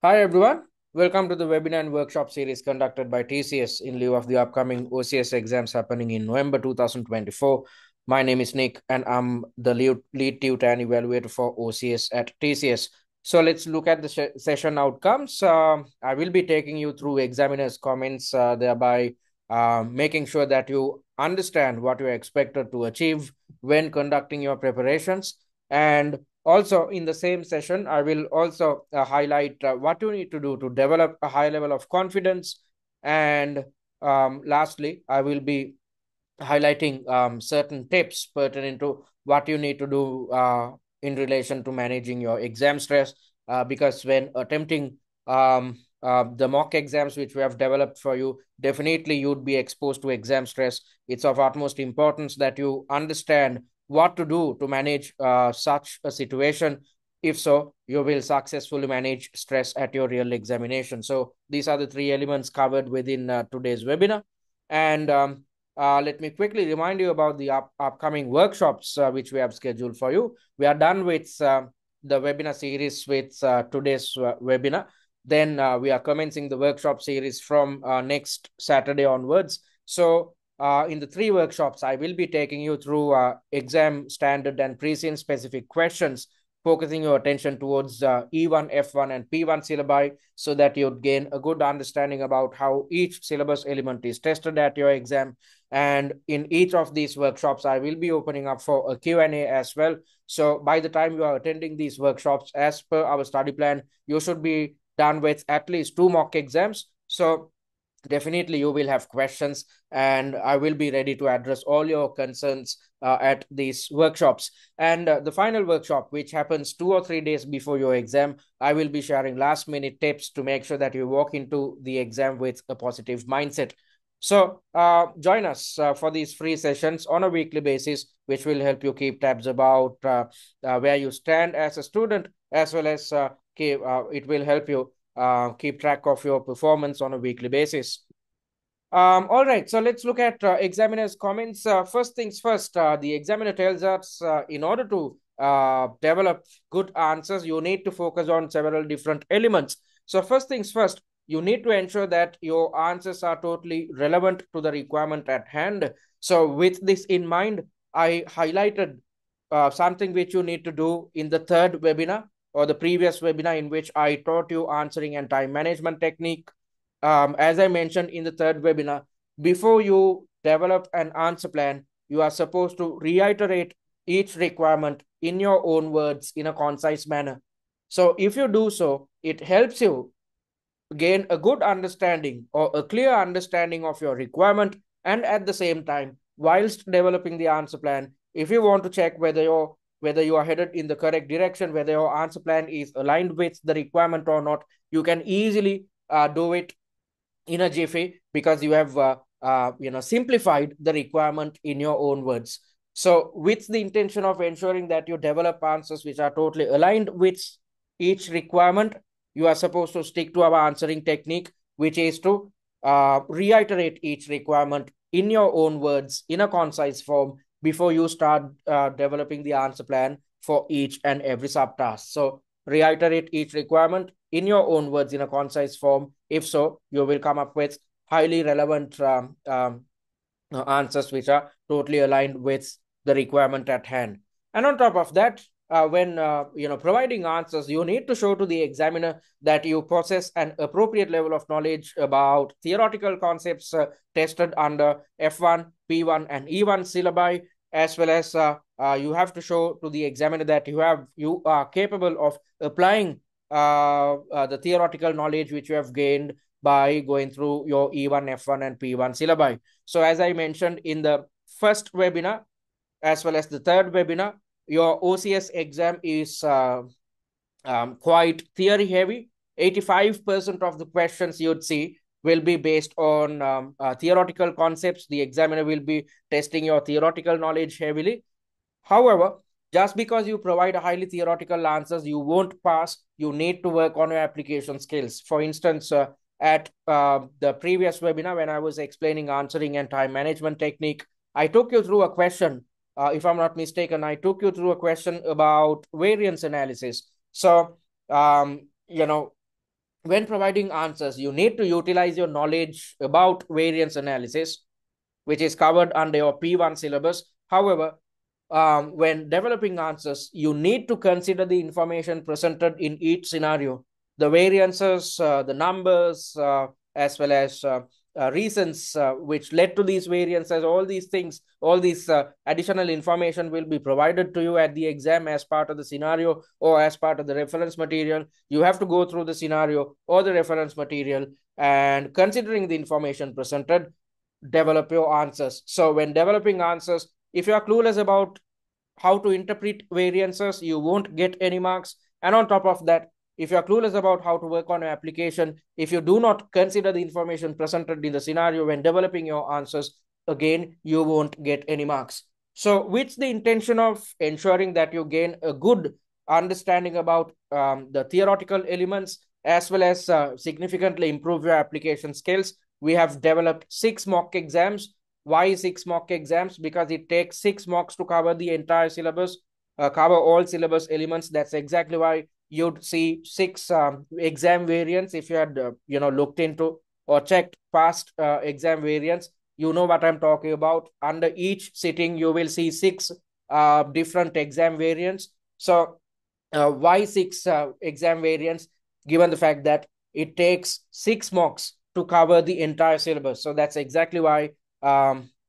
Hi everyone, welcome to the webinar and workshop series conducted by TCS in lieu of the upcoming OCS exams happening in November 2024. My name is Nick and I'm the lead tutor and evaluator for OCS at TCS. So let's look at the session outcomes. I will be taking you through examiners' comments, thereby making sure that you understand what you're expected to achieve when conducting your preparations. And also, in the same session, I will also highlight what you need to do to develop a high level of confidence. And lastly, I will be highlighting certain tips pertaining to what you need to do in relation to managing your exam stress. Because when attempting the mock exams which we have developed for you, definitely you'd be exposed to exam stress. It's of utmost importance that you understand what to do to manage such a situation. If so, you will successfully manage stress at your real examination. So these are the three elements covered within today's webinar. And let me quickly remind you about the upcoming workshops which we have scheduled for you. We are done with the webinar series with today's webinar. Then we are commencing the workshop series from next Saturday onwards. So in the three workshops, I will be taking you through exam standard and pre-scene specific questions, focusing your attention towards E1, F1, and P1 syllabi so that you'd gain a good understanding about how each syllabus element is tested at your exam. And in each of these workshops, I will be opening up for a Q&A as well. So by the time you are attending these workshops, as per our study plan, you should be done with at least 2 mock exams. So definitely you will have questions and I will be ready to address all your concerns at these workshops. And the final workshop, which happens 2 or 3 days before your exam, I will be sharing last minute tips to make sure that you walk into the exam with a positive mindset. So join us for these free sessions on a weekly basis, which will help you keep tabs about where you stand as a student, as well as it will help you keep track of your performance on a weekly basis. All right, so let's look at examiner's comments. First things first, the examiner tells us in order to develop good answers, you need to focus on several different elements. So first things first, you need to ensure that your answers are totally relevant to the requirement at hand. So with this in mind, I highlighted something which you need to do in the third webinar or the previous webinar in which I taught you answering and time management technique. As I mentioned in the third webinar, before you develop an answer plan, you are supposed to reiterate each requirement in your own words in a concise manner. So if you do so, it helps you gain a good understanding or a clear understanding of your requirement. And at the same time, whilst developing the answer plan, if you want to check whether you are headed in the correct direction, whether your answer plan is aligned with the requirement or not, you can easily do it in a jiffy because you have simplified the requirement in your own words. So with the intention of ensuring that you develop answers which are totally aligned with each requirement, you are supposed to stick to our answering technique, which is to reiterate each requirement in your own words in a concise form before you start developing the answer plan for each and every subtask. So reiterate each requirement in your own words in a concise form. If so, you will come up with highly relevant answers which are totally aligned with the requirement at hand. And on top of that, when providing answers, you need to show to the examiner that you possess an appropriate level of knowledge about theoretical concepts tested under F1, P1, and E1 syllabi, as well as you have to show to the examiner that you are capable of applying the theoretical knowledge which you have gained by going through your E1, F1, and P1 syllabi. So as I mentioned in the first webinar, as well as the third webinar, your OCS exam is quite theory heavy. 85% of the questions you'd see will be based on theoretical concepts. The examiner will be testing your theoretical knowledge heavily. However, just because you provide highly theoretical answers, you won't pass. You need to work on your application skills. For instance, at the previous webinar, when I was explaining answering and time management technique, I took you through a question. If I'm not mistaken, I took you through a question about variance analysis. So, when providing answers, you need to utilize your knowledge about variance analysis, which is covered under your P1 syllabus. However, when developing answers, you need to consider the information presented in each scenario, the variances, the numbers, as well as reasons which led to these variances. All these things, all these additional information will be provided to you at the exam as part of the scenario or as part of the reference material. You have to go through the scenario or the reference material, and considering the information presented, develop your answers. So when developing answers, if you are clueless about how to interpret variances, you won't get any marks. And on top of that, if you are clueless about how to work on your application, if you do not consider the information presented in the scenario when developing your answers, again, you won't get any marks. So with the intention of ensuring that you gain a good understanding about the theoretical elements, as well as significantly improve your application skills, we have developed 6 mock exams. Why 6 mock exams? Because it takes 6 mocks to cover the entire syllabus, cover all syllabus elements. That's exactly why you'd see 6 exam variants. If you had looked into or checked past exam variants, you know what I'm talking about. Under each sitting, you will see 6 different exam variants. So why 6 exam variants? Given the fact that it takes 6 mocks to cover the entire syllabus, so that's exactly why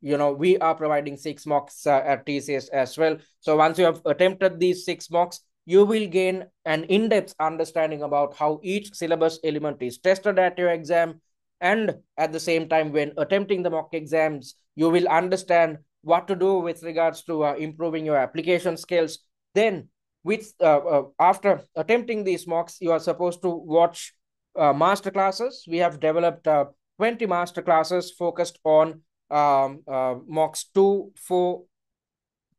we are providing 6 mocks at TCS as well. So once you have attempted these 6 mocks, you will gain an in-depth understanding about how each syllabus element is tested at your exam. And at the same time, when attempting the mock exams, you will understand what to do with regards to improving your application skills. Then with after attempting these mocks, you are supposed to watch master classes. We have developed 20 master classes focused on mocks 2, 4,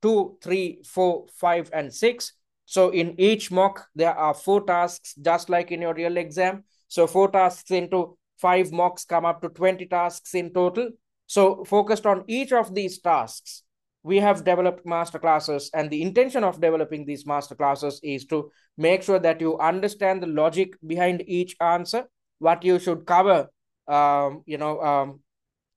2, 3, 4, 5, and 6. So in each mock, there are 4 tasks, just like in your real exam. So 4 tasks into 5 mocks come up to 20 tasks in total. So focused on each of these tasks, we have developed master classes, and the intention of developing these master classes is to make sure that you understand the logic behind each answer, what you should cover, when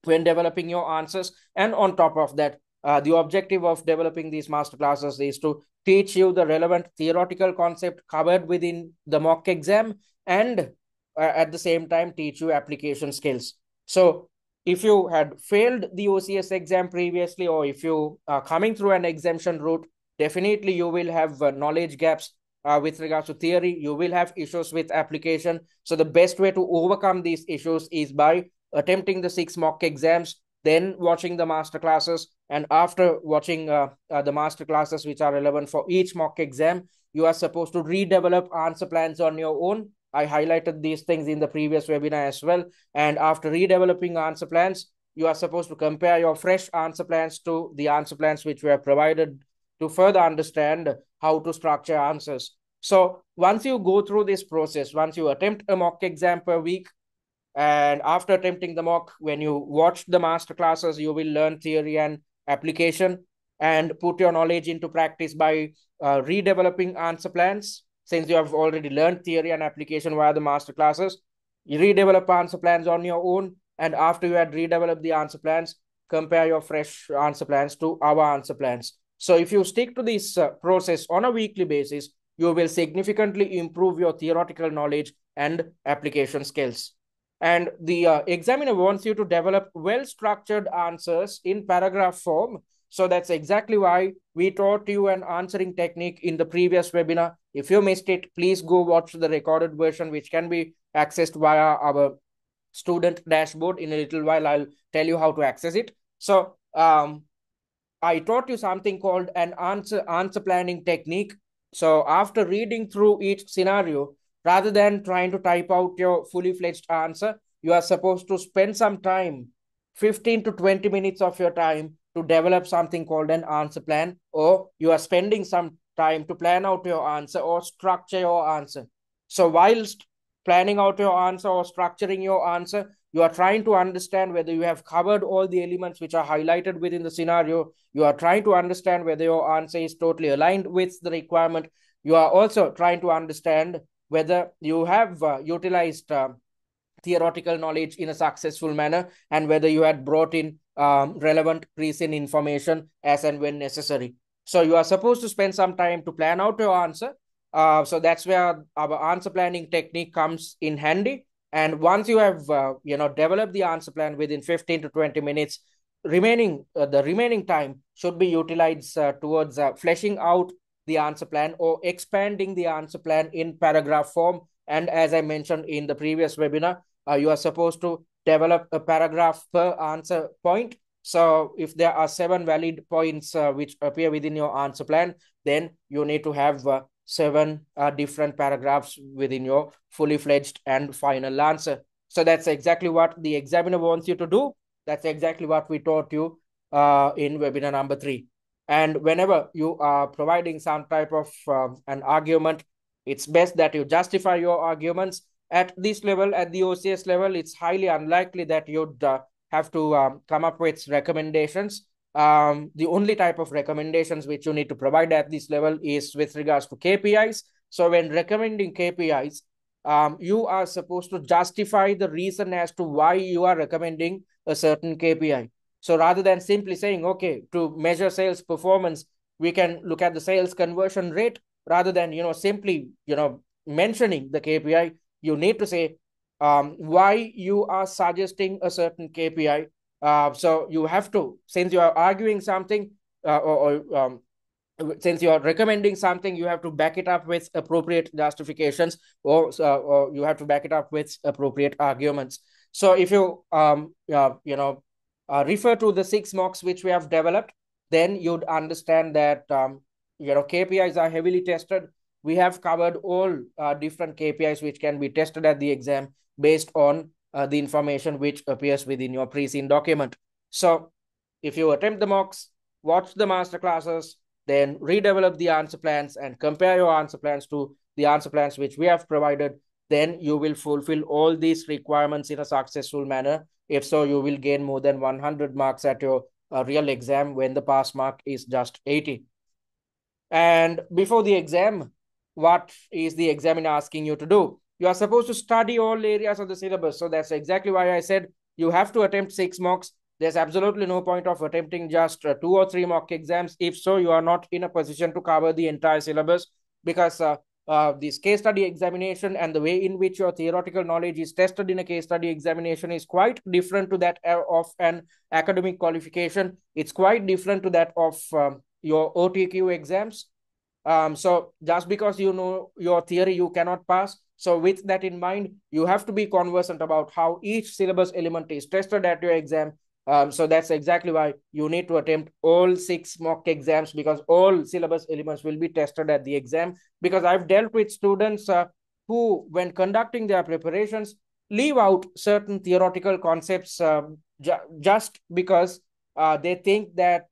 developing your answers. And on top of that, the objective of developing these master classes is to teach you the relevant theoretical concept covered within the mock exam, and at the same time teach you application skills. So if you had failed the OCS exam previously, or if you are coming through an exemption route, definitely you will have knowledge gaps with regards to theory. You will have issues with application. So the best way to overcome these issues is by attempting the 6 mock exams, then watching the master classes. And after watching the master classes which are relevant for each mock exam, you are supposed to redevelop answer plans on your own. I highlighted these things in the previous webinar as well. And after redeveloping answer plans, you are supposed to compare your fresh answer plans to the answer plans which were provided, to further understand how to structure answers. So once you go through this process, once you attempt a mock exam per week, and after attempting the mock, when you watch the master classes, you will learn theory and application, and put your knowledge into practice by redeveloping answer plans. Since you have already learned theory and application via the master classes, you redevelop answer plans on your own. And after you had redeveloped the answer plans, compare your fresh answer plans to our answer plans. So if you stick to this process on a weekly basis, you will significantly improve your theoretical knowledge and application skills. And the examiner wants you to develop well-structured answers in paragraph form. So that's exactly why we taught you an answering technique in the previous webinar. If you missed it, please go watch the recorded version, which can be accessed via our student dashboard. In a little while, I'll tell you how to access it. So I taught you something called an answer planning technique. So after reading through each scenario, rather than trying to type out your fully fledged answer, you are supposed to spend some time, 15 to 20 minutes of your time, to develop something called an answer plan, or you are spending some time to plan out your answer or structure your answer. So whilst planning out your answer or structuring your answer, you are trying to understand whether you have covered all the elements which are highlighted within the scenario. You are trying to understand whether your answer is totally aligned with the requirement. You are also trying to understand whether you have utilized theoretical knowledge in a successful manner, and whether you had brought in relevant recent information as and when necessary. So you are supposed to spend some time to plan out your answer. So that's where our answer planning technique comes in handy. And once you have developed the answer plan within 15 to 20 minutes, the remaining time should be utilized towards fleshing out the answer plan or expanding the answer plan in paragraph form. And as I mentioned in the previous webinar, you are supposed to develop a paragraph per answer point. So if there are 7 valid points which appear within your answer plan, then you need to have 7 different paragraphs within your fully fledged and final answer. So that's exactly what the examiner wants you to do. That's exactly what we taught you in webinar number 3. And whenever you are providing some type of an argument, it's best that you justify your arguments. At this level, at the OCS level, it's highly unlikely that you'd have to come up with recommendations. The only type of recommendations which you need to provide at this level is with regards to KPIs. So when recommending KPIs, you are supposed to justify the reason as to why you are recommending a certain KPI. So rather than simply saying, okay, to measure sales performance, we can look at the sales conversion rate, rather than, simply, mentioning the KPI, you need to say why you are suggesting a certain KPI. So you have to, since you are arguing something since you are recommending something, you have to back it up with appropriate justifications, or you have to back it up with appropriate arguments. So if you refer to the 6 mocks which we have developed, then you'd understand that KPIs are heavily tested. We have covered all different KPIs which can be tested at the exam based on the information which appears within your pre-seen document. So if you attempt the mocks, watch the master classes, then redevelop the answer plans and compare your answer plans to the answer plans which we have provided, then you will fulfill all these requirements in a successful manner. If so, you will gain more than 100 marks at your real exam, when the pass mark is just 80. And before the exam, what is the examiner asking you to do? You are supposed to study all areas of the syllabus. So that's exactly why I said you have to attempt 6 mocks. There's absolutely no point of attempting just 2 or 3 mock exams. If so, you are not in a position to cover the entire syllabus, because this case study examination and the way in which your theoretical knowledge is tested in a case study examination is quite different to that of an academic qualification. It's quite different to that of your OTQ exams. So just because you know your theory, you cannot pass. So with that in mind, you have to be conversant about how each syllabus element is tested at your exam. So that's exactly why you need to attempt all 6 mock exams, because all syllabus elements will be tested at the exam. Because I've dealt with students who, when conducting their preparations, leave out certain theoretical concepts just because they think that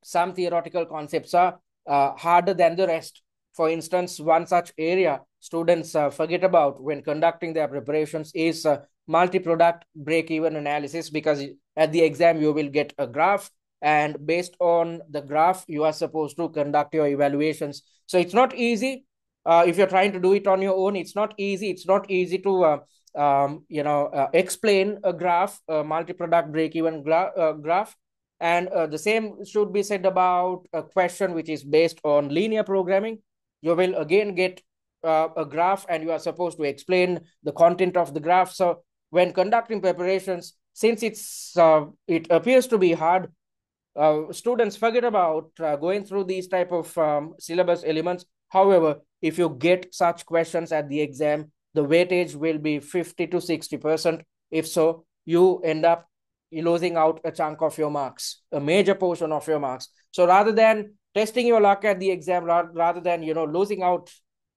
some theoretical concepts are harder than the rest. For instance, one such area students forget about when conducting their preparations is multi-product break-even analysis, because at the exam you will get a graph, and based on the graph you are supposed to conduct your evaluations. So it's not easy. If you're trying to do it on your own, it's not easy. It's not easy to explain a graph, a multi-product break-even graph. And the same should be said about a question which is based on linear programming. You will again get a graph, and you are supposed to explain the content of the graph. So when conducting preparations, since it appears to be hard, students forget about going through these type of syllabus elements. However, if you get such questions at the exam, the weightage will be 50 to 60%. If so, you end up losing out a chunk of your marks, a major portion of your marks. So rather than testing your luck at the exam, rather than losing out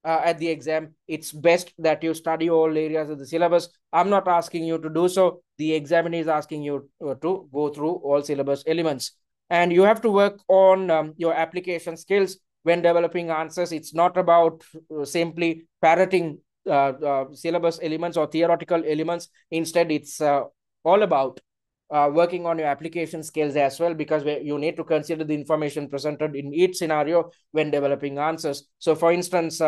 at the exam, it's best that you study all areas of the syllabus. I'm not asking you to do so. The examiner is asking you to go through all syllabus elements. And you have to work on your application skills when developing answers. It's not about simply parroting syllabus elements or theoretical elements. Instead, it's all about working on your application skills as well, because you need to consider the information presented in each scenario when developing answers. So for instance,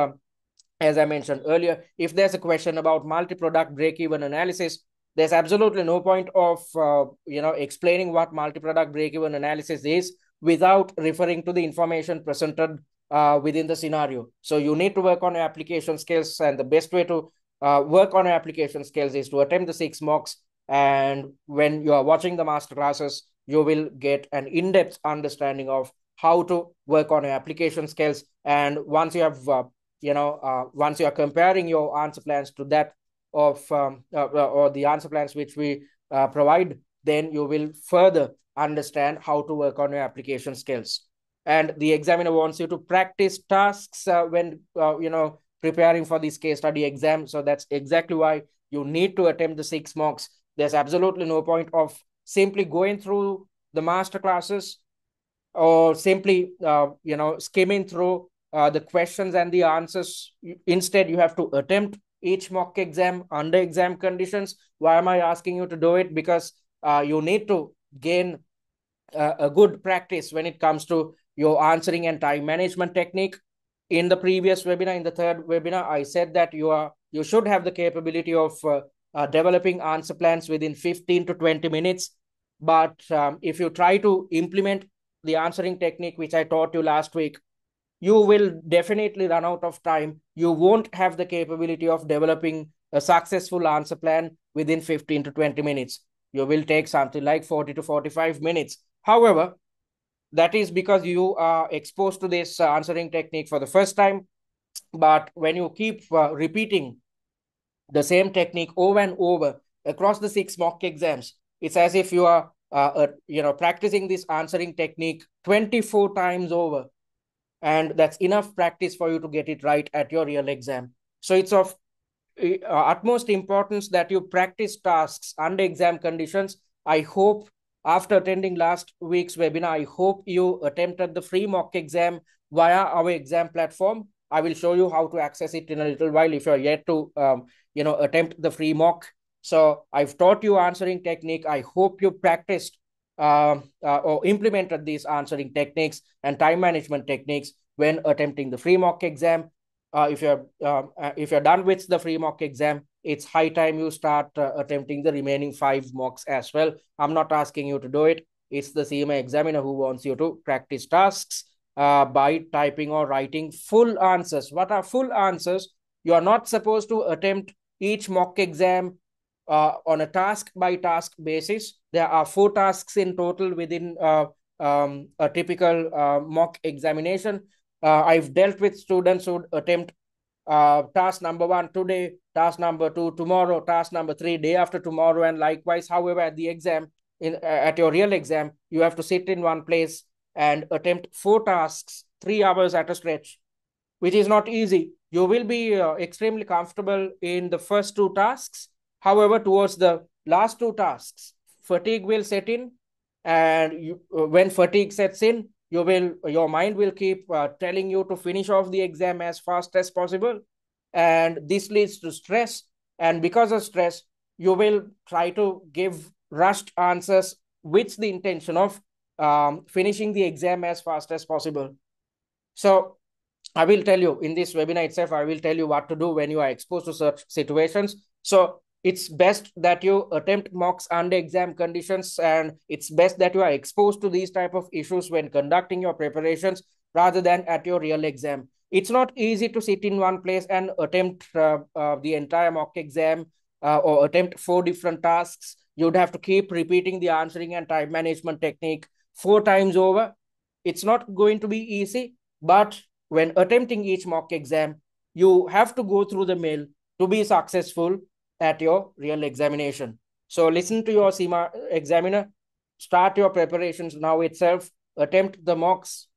as I mentioned earlier, if there's a question about multi-product break-even analysis, there's absolutely no point of explaining what multi-product break-even analysis is without referring to the information presented within the scenario. So you need to work on your application skills, and the best way to work on your application skills is to attempt the 6 mocks. And when you are watching the master classes, you will get an in-depth understanding of how to work on your application skills. And once you have once you are comparing your answer plans to that of or the answer plans which we provide, then you will further understand how to work on your application skills. And the examiner wants you to practice tasks when preparing for this case study exam. So that's exactly why you need to attempt the 6 mocks. There's absolutely no point of simply going through the master classes or simply skimming through the questions and the answers. Instead, you have to attempt each mock exam under exam conditions. Why am I asking you to do it? Because you need to gain a good practice when it comes to your answering and time management technique. In the previous webinar, in the third webinar, I said that you should have the capability of developing answer plans within 15 to 20 minutes. But if you try to implement the answering technique which I taught you last week, you will definitely run out of time. You won't have the capability of developing a successful answer plan within 15 to 20 minutes. You will take something like 40 to 45 minutes. However, that is because you are exposed to this answering technique for the first time. But when you keep repeating the same technique over and over across the 6 mock exams, it's as if you are practicing this answering technique 24 times over, and that's enough practice for you to get it right at your real exam. So it's of utmost importance that you practice tasks under exam conditions. I hope after attending last week's webinar, I hope you attempted the free mock exam via our exam platform. I will show you how to access it in a little while if you're yet to attempt the free mock. So I've taught you answering technique. I hope you practiced or implemented these answering techniques and time management techniques when attempting the free mock exam. If you're done with the free mock exam, it's high time you start attempting the remaining 5 mocks as well. I'm not asking you to do it. It's the Cima examiner who wants you to practice tasks by typing or writing full answers. What are full answers? You are not supposed to attempt each mock exam on a task by task basis. There are 4 tasks in total within a typical mock examination. I've dealt with students who attempt task number 1 today, task number 2 tomorrow, task number 3 day after tomorrow, and likewise. However, at the exam, at your real exam, you have to sit in one place and attempt 4 tasks, 3 hours at a stretch, which is not easy. You will be extremely comfortable in the first 2 tasks. However, towards the last 2 tasks, fatigue will set in, and when fatigue sets in, your mind will keep telling you to finish off the exam as fast as possible, and this leads to stress. And because of stress, you will try to give rushed answers with the intention of finishing the exam as fast as possible. So I will tell you in this webinar itself, I will tell you what to do when you are exposed to such situations. So it's best that you attempt mocks under exam conditions, and it's best that you are exposed to these type of issues when conducting your preparations rather than at your real exam. It's not easy to sit in one place and attempt the entire mock exam or attempt 4 different tasks. You'd have to keep repeating the answering and time management technique 4 times over. It's not going to be easy, but when attempting each mock exam, you have to go through the mill to be successful at your real examination. So listen to your Cima examiner, start your preparations now itself, attempt the mocks,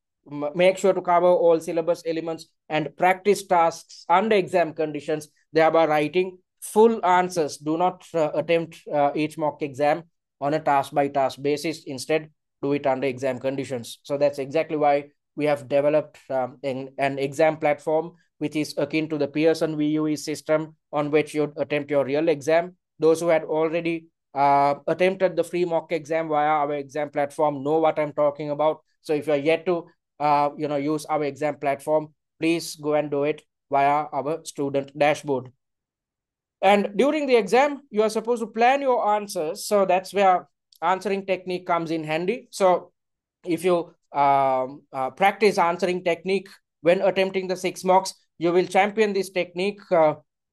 make sure to cover all syllabus elements and practice tasks under exam conditions, thereby writing full answers. Do not attempt each mock exam on a task by task basis. Instead, do it under exam conditions. So that's exactly why we have developed an exam platform which is akin to the Pearson VUE system on which you attempt your real exam. Those who had already attempted the free mock exam via our exam platform know what I'm talking about. So if you're yet to use our exam platform, please go and do it. via our student dashboard. And during the exam, you are supposed to plan your answers. So that's where answering technique comes in handy. So if you practice answering technique when attempting the 6 marks, you will champion this technique,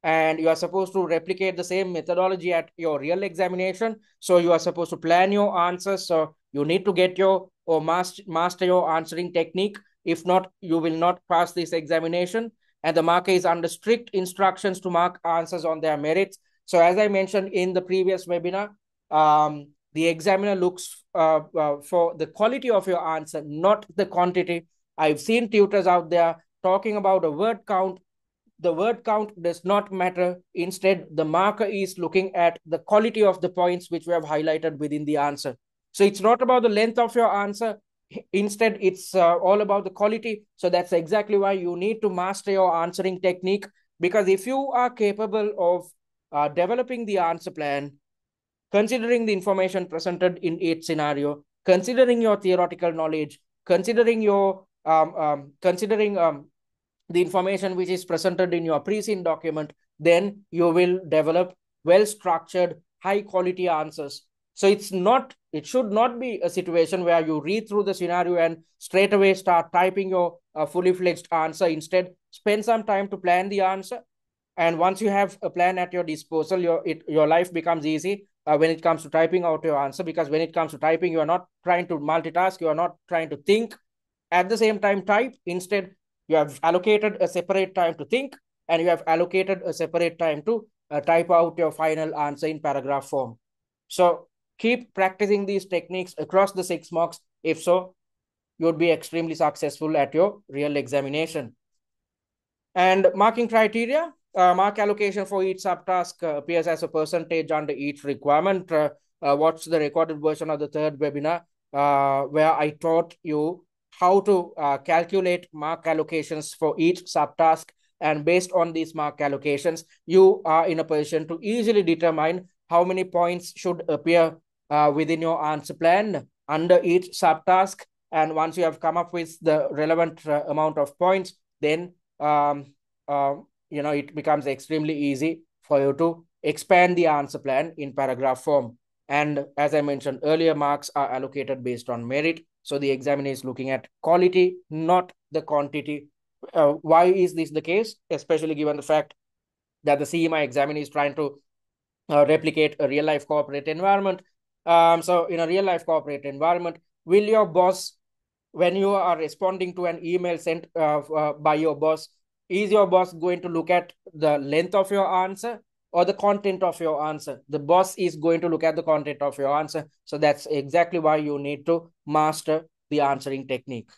and you are supposed to replicate the same methodology at your real examination. So you are supposed to plan your answers. So you need to get your or master your answering technique. If not, you will not pass this examination, and the marker is under strict instructions to mark answers on their merits. So as I mentioned in the previous webinar, the examiner looks for the quality of your answer, not the quantity. I've seen tutors out there talking about a word count. The word count does not matter. Instead, the marker is looking at the quality of the points which we have highlighted within the answer. So it's not about the length of your answer. Instead, it's all about the quality. So that's exactly why you need to master your answering technique, because if you are capable of developing the answer plan, considering the information presented in each scenario, considering your theoretical knowledge, considering the information which is presented in your pre-seen document, then you will develop well-structured, high-quality answers. So it should not be a situation where you read through the scenario and straight away start typing your fully fledged answer. Instead, spend some time to plan the answer. And once you have a plan at your disposal, your life becomes easy when it comes to typing out your answer. Because when it comes to typing, you are not trying to multitask, you are not trying to think at the same time type. Instead, you have allocated a separate time to think, and you have allocated a separate time to type out your final answer in paragraph form. So keep practicing these techniques across the 6 marks. If so, you would be extremely successful at your real examination. And marking criteria, mark allocation for each subtask appears as a percentage under each requirement. Watch the recorded version of the third webinar where I taught you how to calculate mark allocations for each subtask. And based on these mark allocations, you are in a position to easily determine how many points should appear within your answer plan under each subtask. And once you have come up with the relevant amount of points, then it becomes extremely easy for you to expand the answer plan in paragraph form. And as I mentioned earlier, marks are allocated based on merit. So the examiner is looking at quality, not the quantity. Why is this the case? Especially given the fact that the Cima examiner is trying to replicate a real life corporate environment. So in a real life corporate environment, will your boss, when you are responding to an email sent by your boss, is your boss going to look at the length of your answer or the content of your answer? The boss is going to look at the content of your answer. So that's exactly why you need to master the answering technique.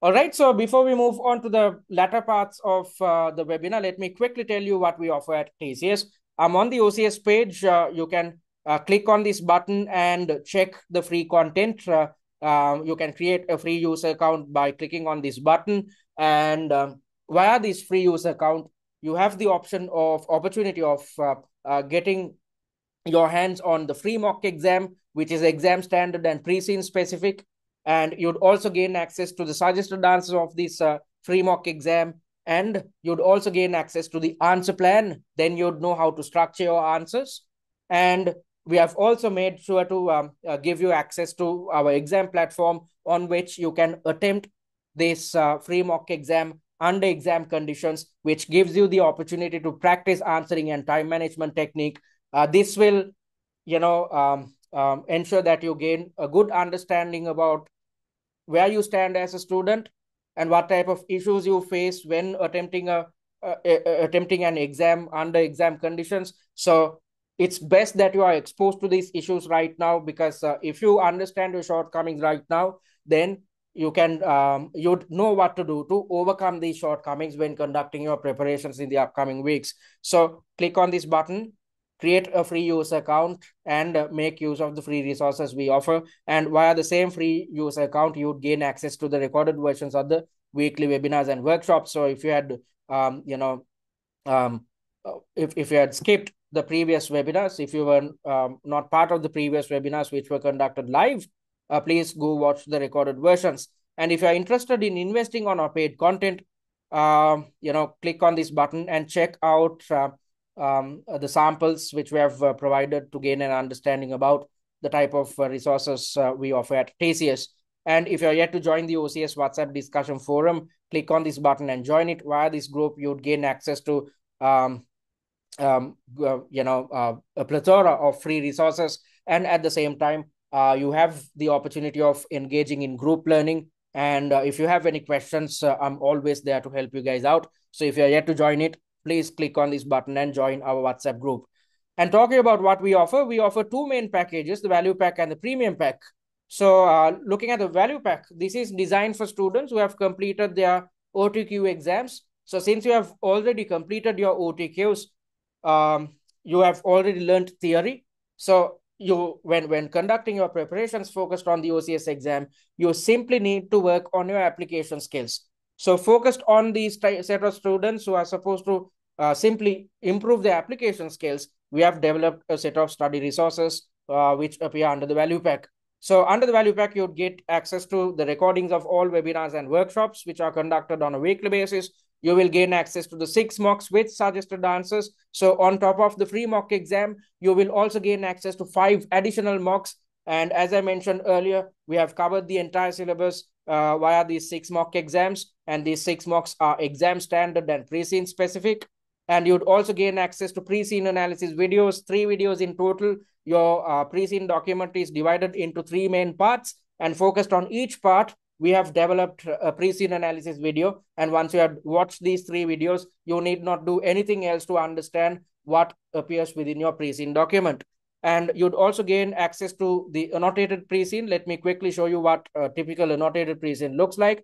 All right, so before we move on to the latter parts of the webinar, let me quickly tell you what we offer at TCS. I'm on the OCS page. You can click on this button and check the free content. You can create a free user account by clicking on this button. And via this free user account, you have the opportunity of getting your hands on the free mock exam, which is exam standard and pre-seen specific. And you'd also gain access to the suggested answers of this free mock exam. And you'd also gain access to the answer plan. Then you'd know how to structure your answers. And we have also made sure to give you access to our exam platform on which you can attempt this free mock exam under exam conditions, which gives you the opportunity to practice answering and time management technique. This will, ensure that you gain a good understanding about where you stand as a student and what type of issues you face when attempting an exam under exam conditions. So it's best that you are exposed to these issues right now, because if you understand your shortcomings right now, then you'd know what to do to overcome these shortcomings when conducting your preparations in the upcoming weeks. So click on this button, create a free user account, and make use of the free resources we offer. And via the same free user account, you would gain access to the recorded versions of the weekly webinars and workshops. So if you had, if you had skipped the previous webinars, if you were not part of the previous webinars which were conducted live, please go watch the recorded versions. And if you are interested in investing on our paid content, click on this button and check out the samples which we have provided to gain an understanding about the type of resources we offer at TCS. And if you're yet to join the OCS WhatsApp discussion forum, click on this button and join it. Via this group, you'd gain access to a plethora of free resources, and at the same time you have the opportunity of engaging in group learning. And if you have any questions, I'm always there to help you guys out. So if you're yet to join it, please click on this button and join our WhatsApp group. And talking about what we offer two main packages, the value pack and the premium pack. So looking at the value pack, this is designed for students who have completed their OTQ exams. So since you have already completed your OTQs, you have already learned theory. So you, when conducting your preparations focused on the OCS exam, you simply need to work on your application skills. So focused on these set of students who are supposed to simply improve their application skills, we have developed a set of study resources which appear under the value pack. So under the value pack, you'd get access to the recordings of all webinars and workshops which are conducted on a weekly basis. You will gain access to the 6 mocks with suggested answers. So on top of the free mock exam, you will also gain access to 5 additional mocks. And as I mentioned earlier, we have covered the entire syllabus via these 6 mock exams. And these 6 mocks are exam standard and pre-scene specific. And you'd also gain access to pre-scene analysis videos, 3 videos in total. Your pre-scene document is divided into 3 main parts, and focused on each part, we have developed a pre-scene analysis video. And once you have watched these 3 videos, you need not do anything else to understand what appears within your pre-scene document. And you'd also gain access to the annotated pre-scene. Let me quickly show you what a typical annotated pre-scene looks like.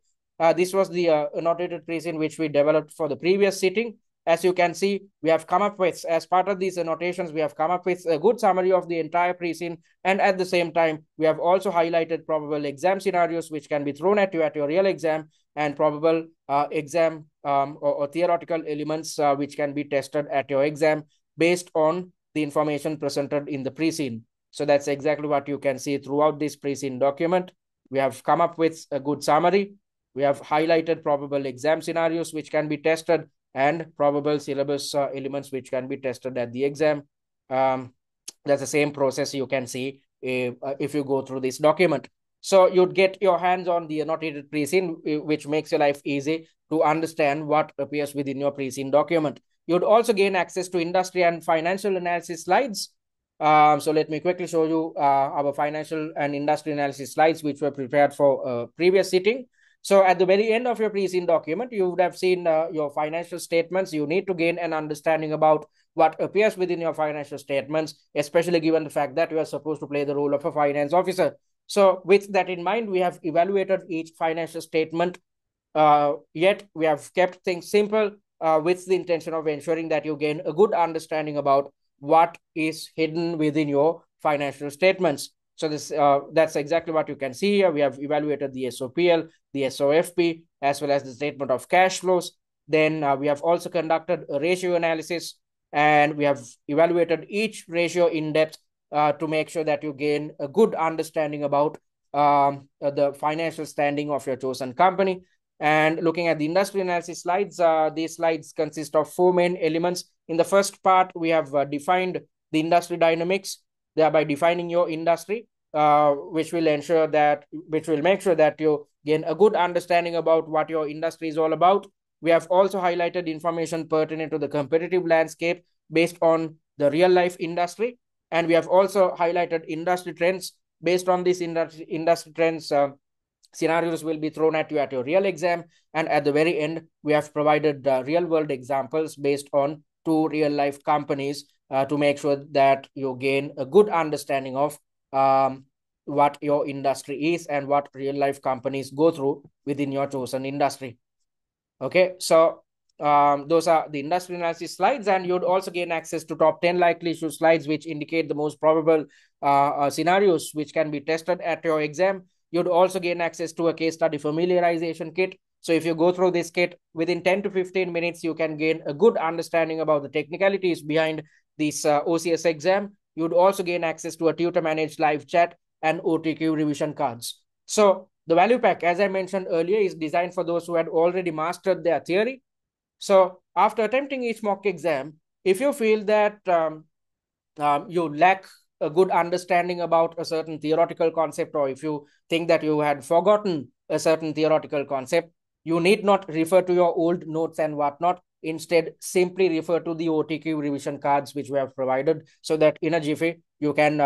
This was the annotated pre-scene which we developed for the previous sitting. As you can see, we have come up with, as part of these annotations, we have come up with a good summary of the entire pre-scene. And at the same time, we have also highlighted probable exam scenarios which can be thrown at you at your real exam, and probable exam or theoretical elements which can be tested at your exam based on the information presented in the pre-scene. So that's exactly what you can see throughout this pre-scene document. We have come up with a good summary. We have highlighted probable exam scenarios which can be tested, and probable syllabus elements which can be tested at the exam. That's the same process you can see if you go through this document. So you'd get your hands on the annotated pre-scene, which makes your life easy to understand what appears within your pre-scene document. You'd also gain access to industry and financial analysis slides. So let me quickly show you our financial and industry analysis slides, which were prepared for previous sitting. So at the very end of your pre-scene document, you would have seen your financial statements. You need to gain an understanding about what appears within your financial statements, especially given the fact that you are supposed to play the role of a finance officer. So with that in mind, we have evaluated each financial statement, yet we have kept things simple with the intention of ensuring that you gain a good understanding about what is hidden within your financial statements. So that's exactly what you can see here. We have evaluated the SOPL, the SOFP, as well as the statement of cash flows. Then we have also conducted a ratio analysis, and we have evaluated each ratio in depth to make sure that you gain a good understanding about the financial standing of your chosen company. And looking at the industry analysis slides, these slides consist of 4 main elements. In the first part, we have defined the industry dynamics, thereby defining your industry, which will make sure that you gain a good understanding about what your industry is all about. We have also highlighted information pertinent to the competitive landscape based on the real life industry. And we have also highlighted industry trends. Based on these industry trends, scenarios will be thrown at you at your real exam. And at the very end, we have provided real world examples based on 2 real life companies to make sure that you gain a good understanding of what your industry is and what real life companies go through within your chosen industry. Okay, so those are the industry analysis slides, and you'd also gain access to top 10 likely issue slides, which indicate the most probable scenarios which can be tested at your exam. You'd also gain access to a case study familiarization kit. So if you go through this kit, within 10 to 15 minutes, you can gain a good understanding about the technicalities behind this OCS exam. You'd also gain access to a tutor-managed live chat and OTQ revision cards. So The value pack, as I mentioned earlier, is designed for those who had already mastered their theory. So after attempting each mock exam, if you feel that you lack a good understanding about a certain theoretical concept, or if you think that you had forgotten a certain theoretical concept, you need not refer to your old notes and whatnot. Instead, simply refer to the OTQ revision cards which we have provided, so that in a jiffy you can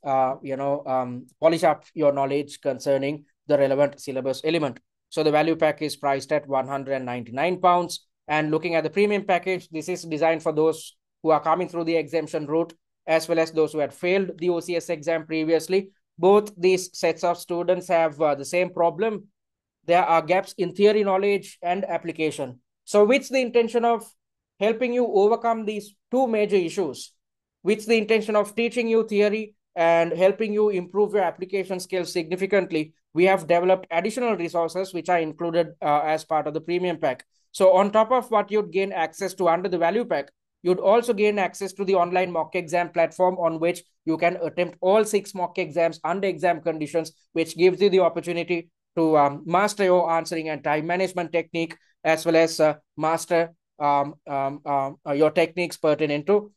polish up your knowledge concerning the relevant syllabus element. So the value pack is priced at £199. And looking at the premium package, this is designed for those who are coming through the exemption route, as well as those who had failed the OCS exam previously. Both these sets of students have the same problem. There are gaps in theory knowledge and application. So with the intention of helping you overcome these two major issues, with the intention of teaching you theory and helping you improve your application skills significantly, we have developed additional resources which are included as part of the premium pack. So on top of what you'd gain access to under the value pack, you'd also gain access to the online mock exam platform, on which you can attempt all 6 mock exams under exam conditions, which gives you the opportunity to master your answering and time management technique, as well as master your techniques pertinent to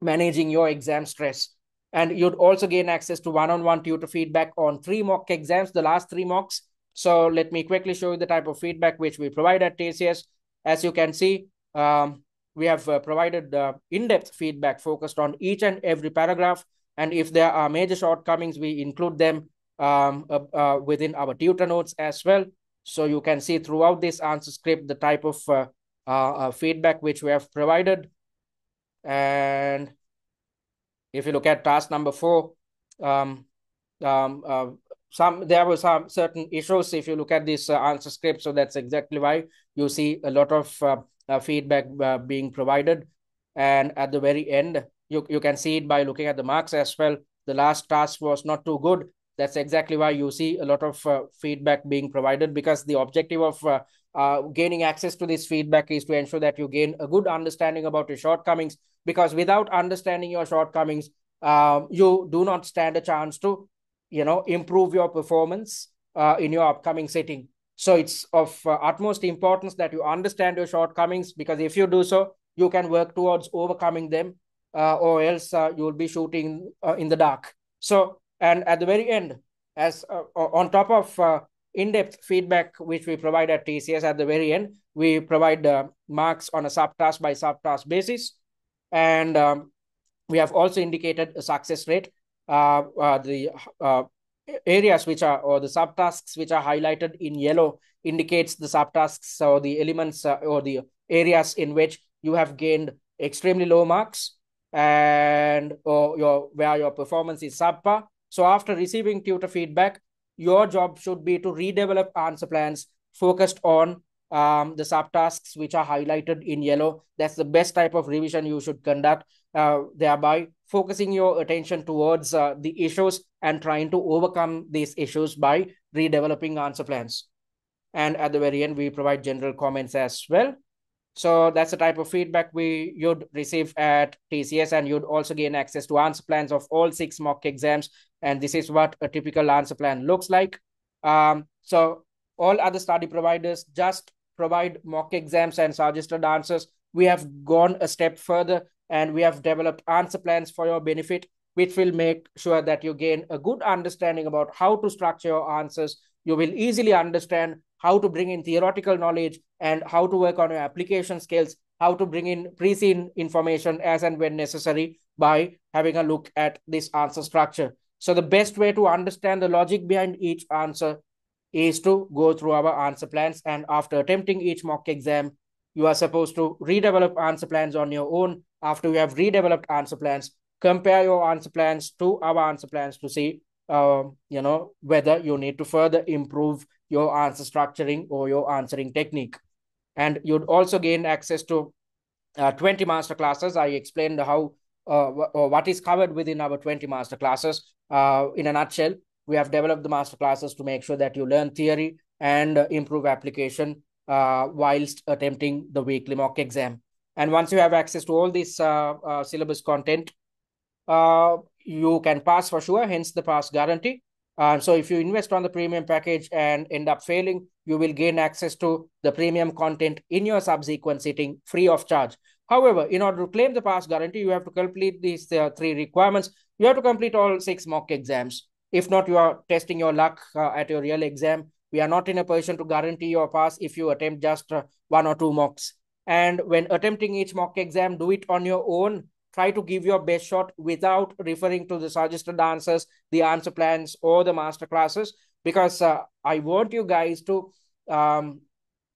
managing your exam stress. And you'd also gain access to one-on-one tutor feedback on 3 mock exams, the last 3 mocks. So let me quickly show you the type of feedback which we provide at TCS. As you can see, we have provided in-depth feedback focused on each and every paragraph. And if there are major shortcomings, we include them within our tutor notes as well. So you can see throughout this answer script the type of feedback which we have provided. And if you look at task number 4, um, there were some certain issues if you look at this answer script. So that's exactly why you see a lot of feedback being provided. And at the very end, you can see it by looking at the marks as well. The last task was not too good. That's exactly why you see a lot of feedback being provided, because the objective of gaining access to this feedback is to ensure that you gain a good understanding about your shortcomings, because without understanding your shortcomings, you do not stand a chance to improve your performance in your upcoming sitting. So it's of utmost importance that you understand your shortcomings, because if you do so, you can work towards overcoming them, or else you will be shooting in the dark. So, and at the very end, as on top of in-depth feedback which we provide at TCS, at the very end, we provide marks on a subtask by subtask basis. And we have also indicated a success rate. The areas which are, or the subtasks which are highlighted in yellow, indicates the subtasks or the elements or the areas in which you have gained extremely low marks, and or where your performance is subpar. So after receiving tutor feedback, your job should be to redevelop answer plans focused on the subtasks which are highlighted in yellow. That's the best type of revision you should conduct, thereby focusing your attention towards the issues and trying to overcome these issues by redeveloping answer plans. And at the very end, we provide general comments as well. So that's the type of feedback you'd receive at TCS, and you'd also gain access to answer plans of all 6 mock exams. And this is what a typical answer plan looks like. So all other study providers just provide mock exams and suggested answers. We have gone a step further, and we have developed answer plans for your benefit, which will make sure that you gain a good understanding about how to structure your answers. You will easily understand how to bring in theoretical knowledge and how to work on your application skills, how to bring in pre-seen information as and when necessary by having a look at this answer structure. So the best way to understand the logic behind each answer is to go through our answer plans. And after attempting each mock exam, you are supposed to redevelop answer plans on your own. After you have redeveloped answer plans, compare your answer plans to our answer plans to see whether you need to further improve your answer structuring or your answering technique. And you'd also gain access to 20 master classes. I explained how or what is covered within our 20 master classes. In a nutshell, we have developed the master classes to make sure that you learn theory and improve application whilst attempting the weekly mock exam. And once you have access to all this syllabus content, you can pass for sure, hence the pass guarantee. So if you invest on the premium package and end up failing, you will gain access to the premium content in your subsequent sitting free of charge. However, in order to claim the pass guarantee, you have to complete these three requirements. You have to complete all 6 mock exams. If not, you are testing your luck at your real exam. We are not in a position to guarantee your pass if you attempt just 1 or 2 mocks. And when attempting each mock exam, do it on your own. Try to give your best shot without referring to the suggested answers, the answer plans, or the master classes, because I want you guys to um,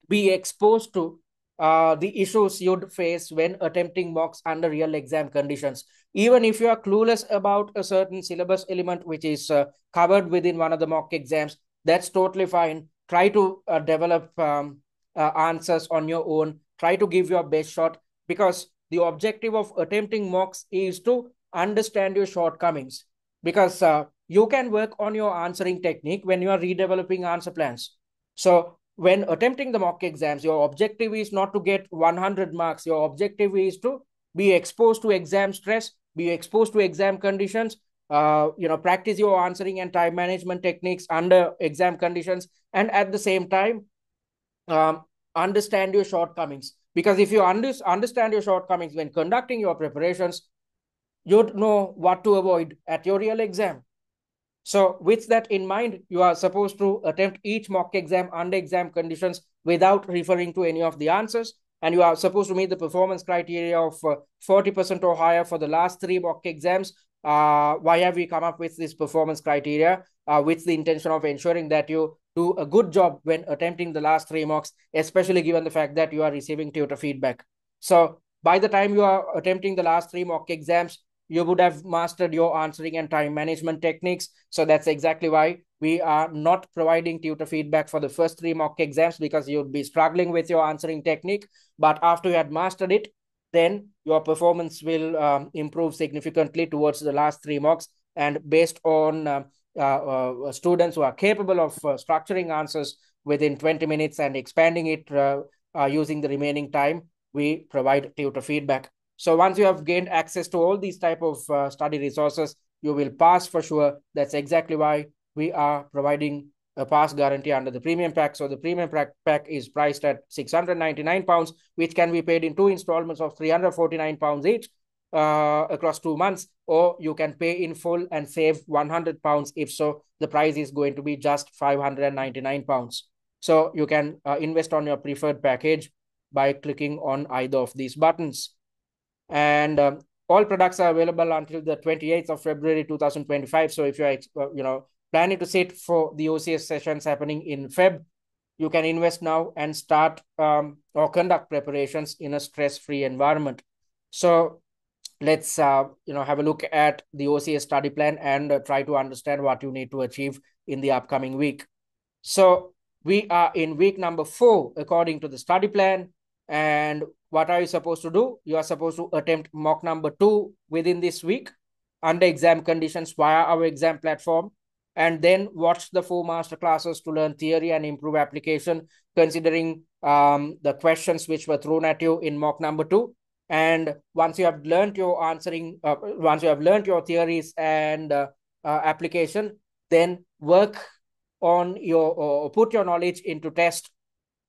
be exposed to the issues you'd face when attempting mocks under real exam conditions. Even if you are clueless about a certain syllabus element which is covered within one of the mock exams, that's totally fine. Try to develop answers on your own. Try to give your best shot, because the objective of attempting mocks is to understand your shortcomings. Because you can work on your answering technique when you are redeveloping answer plans. So when attempting the mock exams, your objective is not to get 100 marks. Your objective is to be exposed to exam stress, be exposed to exam conditions, practice your answering and time management techniques under exam conditions, and at the same time, um, understand your shortcomings. Because if you understand your shortcomings when conducting your preparations, you'd know what to avoid at your real exam. So with that in mind, you are supposed to attempt each mock exam under exam conditions without referring to any of the answers. And you are supposed to meet the performance criteria of 40% or higher for the last 3 mock exams. Why have we come up with this performance criteria? With the intention of ensuring that you do a good job when attempting the last 3 mocks, especially given the fact that you are receiving tutor feedback. So by the time you are attempting the last 3 mock exams, you would have mastered your answering and time management techniques. So that's exactly why we are not providing tutor feedback for the first 3 mock exams, because you'd be struggling with your answering technique. But after you had mastered it, then your performance will improve significantly towards the last 3 mocks. And based on students who are capable of structuring answers within 20 minutes and expanding it using the remaining time, we provide tutor feedback. So once you have gained access to all these type of study resources, you will pass for sure. That's exactly why we are providing a pass guarantee under the premium pack. So the premium pack is priced at £699, which can be paid in 2 installments of £349 each across 2 months, or you can pay in full and save £100. If so, the price is going to be just £599. So you can invest on your preferred package by clicking on either of these buttons. And all products are available until the 28th of February 2025. So if you're planning to sit for the OCS sessions happening in Feb, you can invest now and start or conduct preparations in a stress-free environment. So let's have a look at the OCS study plan and try to understand what you need to achieve in the upcoming week. So we are in week number 4 according to the study plan. And what are you supposed to do? You are supposed to attempt mock number 2 within this week under exam conditions via our exam platform, and then watch the 4 master classes to learn theory and improve application, considering the questions which were thrown at you in mock number 2. And once you have learned your answering, once you have learned your theories and application, then work on your, or put your knowledge into test,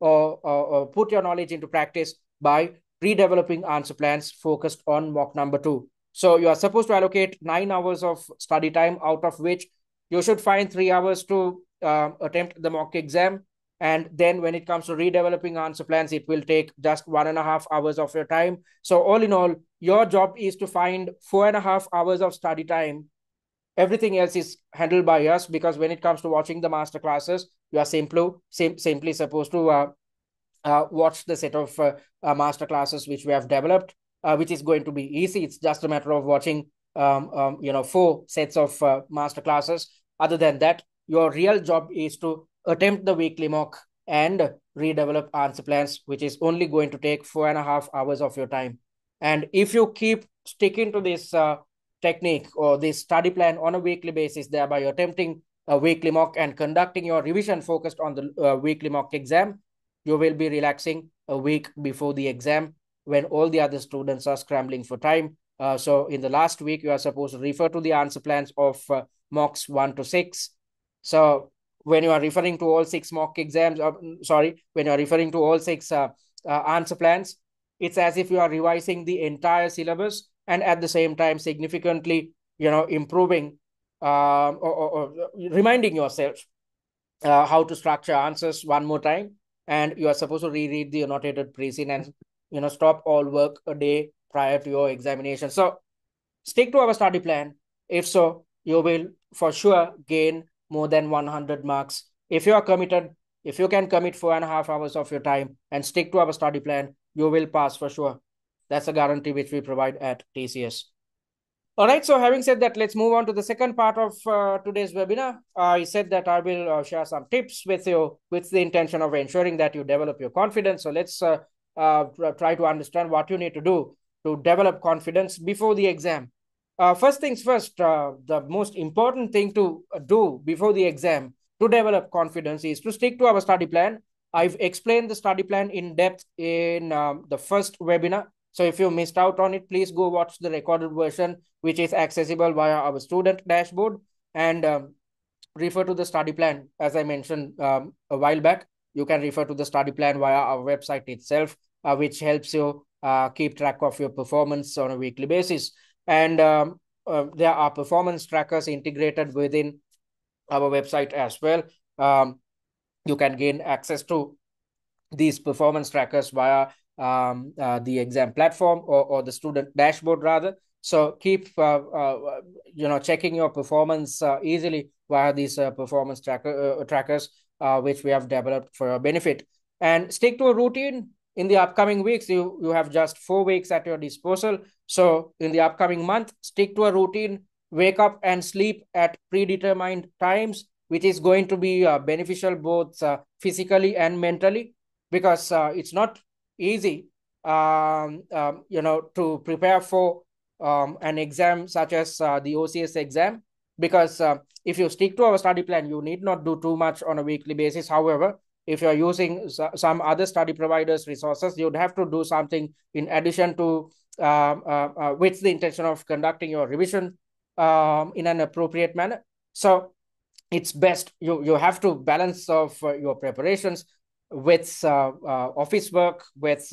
or put your knowledge into practice by redeveloping answer plans focused on mock number 2. So you are supposed to allocate 9 hours of study time, out of which you should find 3 hours to attempt the mock exam. And then when it comes to redeveloping answer plans, it will take just 1.5 hours of your time. So all in all, your job is to find 4.5 hours of study time. Everything else is handled by us, because when it comes to watching the master classes, you are simply supposed to watch the set of master classes which we have developed, which is going to be easy. It's just a matter of watching 4 sets of master classes. Other than that, your real job is to attempt the weekly mock and redevelop answer plans, which is only going to take 4.5 hours of your time. And if you keep sticking to this technique or this study plan on a weekly basis, thereby attempting a weekly mock and conducting your revision focused on the weekly mock exam, you will be relaxing a week before the exam when all the other students are scrambling for time. So in the last week, you are supposed to refer to the answer plans of mocks 1 to 6, So when you are referring to all six mock exams, when you are referring to all six answer plans, it's as if you are revising the entire syllabus and at the same time significantly, improving or reminding yourself how to structure answers one more time. And you are supposed to reread the annotated pre-scene and stop all work a day prior to your examination. So stick to our study plan. If so, you will for sure gain more than 100 marks. If you are committed, if you can commit 4.5 hours of your time and stick to our study plan, you will pass for sure. That's a guarantee which we provide at TCS. All right, so having said that, let's move on to the second part of today's webinar. I said that I will share some tips with you with the intention of ensuring that you develop your confidence. So let's try to understand what you need to do to develop confidence before the exam. First things first, the most important thing to do before the exam to develop confidence is to stick to our study plan. I've explained the study plan in depth in the first webinar. So if you missed out on it, please go watch the recorded version, which is accessible via our student dashboard, and refer to the study plan. As I mentioned a while back, you can refer to the study plan via our website itself, which helps you keep track of your performance on a weekly basis. And there are performance trackers integrated within our website as well. You can gain access to these performance trackers via the exam platform or the student dashboard rather. So keep checking your performance easily via these performance trackers which we have developed for your benefit. And stick to a routine. In the upcoming weeks, you have just 4 weeks at your disposal. So in the upcoming month, stick to a routine. Wake up and sleep at predetermined times, which is going to be beneficial both physically and mentally, because it's not easy to prepare for an exam such as the OCS exam, because if you stick to our study plan, you need not do too much on a weekly basis. However, if you're using some other study providers resources, you'd have to do something in addition to with the intention of conducting your revision in an appropriate manner. So it's best you have to balance of your preparations with office work, with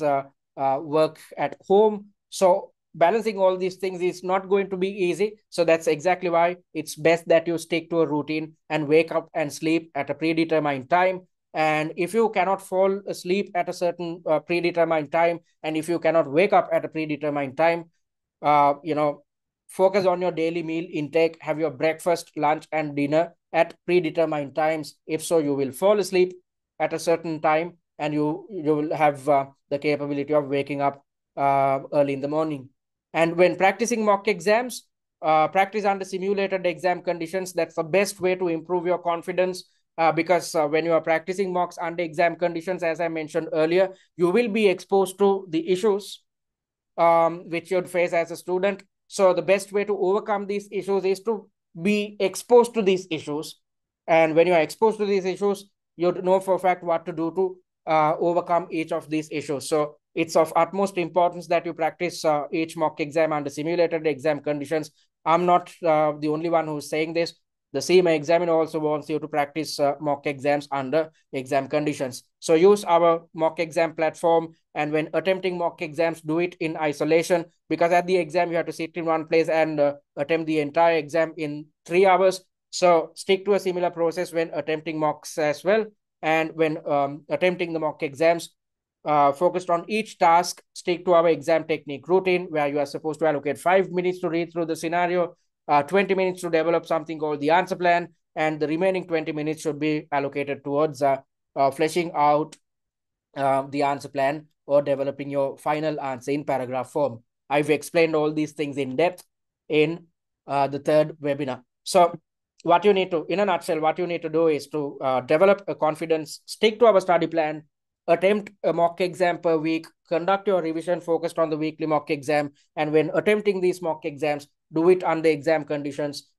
work at home. So balancing all these things is not going to be easy. So that's exactly why it's best that you stick to a routine and wake up and sleep at a predetermined time. And if you cannot fall asleep at a certain predetermined time, and if you cannot wake up at a predetermined time, uh, you know, focus on your daily meal intake. Have your breakfast, lunch, and dinner at predetermined times. If so, you will fall asleep at a certain time, and you will have the capability of waking up early in the morning. And when practicing mock exams, practice under simulated exam conditions. That's the best way to improve your confidence. Because when you are practicing mocks under exam conditions, as I mentioned earlier, you will be exposed to the issues which you'd face as a student. So the best way to overcome these issues is to be exposed to these issues. And when you are exposed to these issues, you know for a fact what to do to overcome each of these issues. So it's of utmost importance that you practice each mock exam under simulated exam conditions. I'm not the only one who's saying this. The Cima examiner also wants you to practice mock exams under exam conditions. So use our mock exam platform, and when attempting mock exams, do it in isolation, because at the exam you have to sit in one place and attempt the entire exam in 3 hours. So stick to a similar process when attempting mocks as well. And when attempting the mock exams, focused on each task, stick to our exam technique routine, where you are supposed to allocate 5 minutes to read through the scenario, 20 minutes to develop something called the answer plan, and the remaining 20 minutes should be allocated towards fleshing out the answer plan or developing your final answer in paragraph form. I've explained all these things in depth in the third webinar. So what you need to, in a nutshell, what you need to do is to develop a confidence, stick to our study plan, attempt a mock exam per week, conduct your revision focused on the weekly mock exam, and when attempting these mock exams, do it under exam conditions,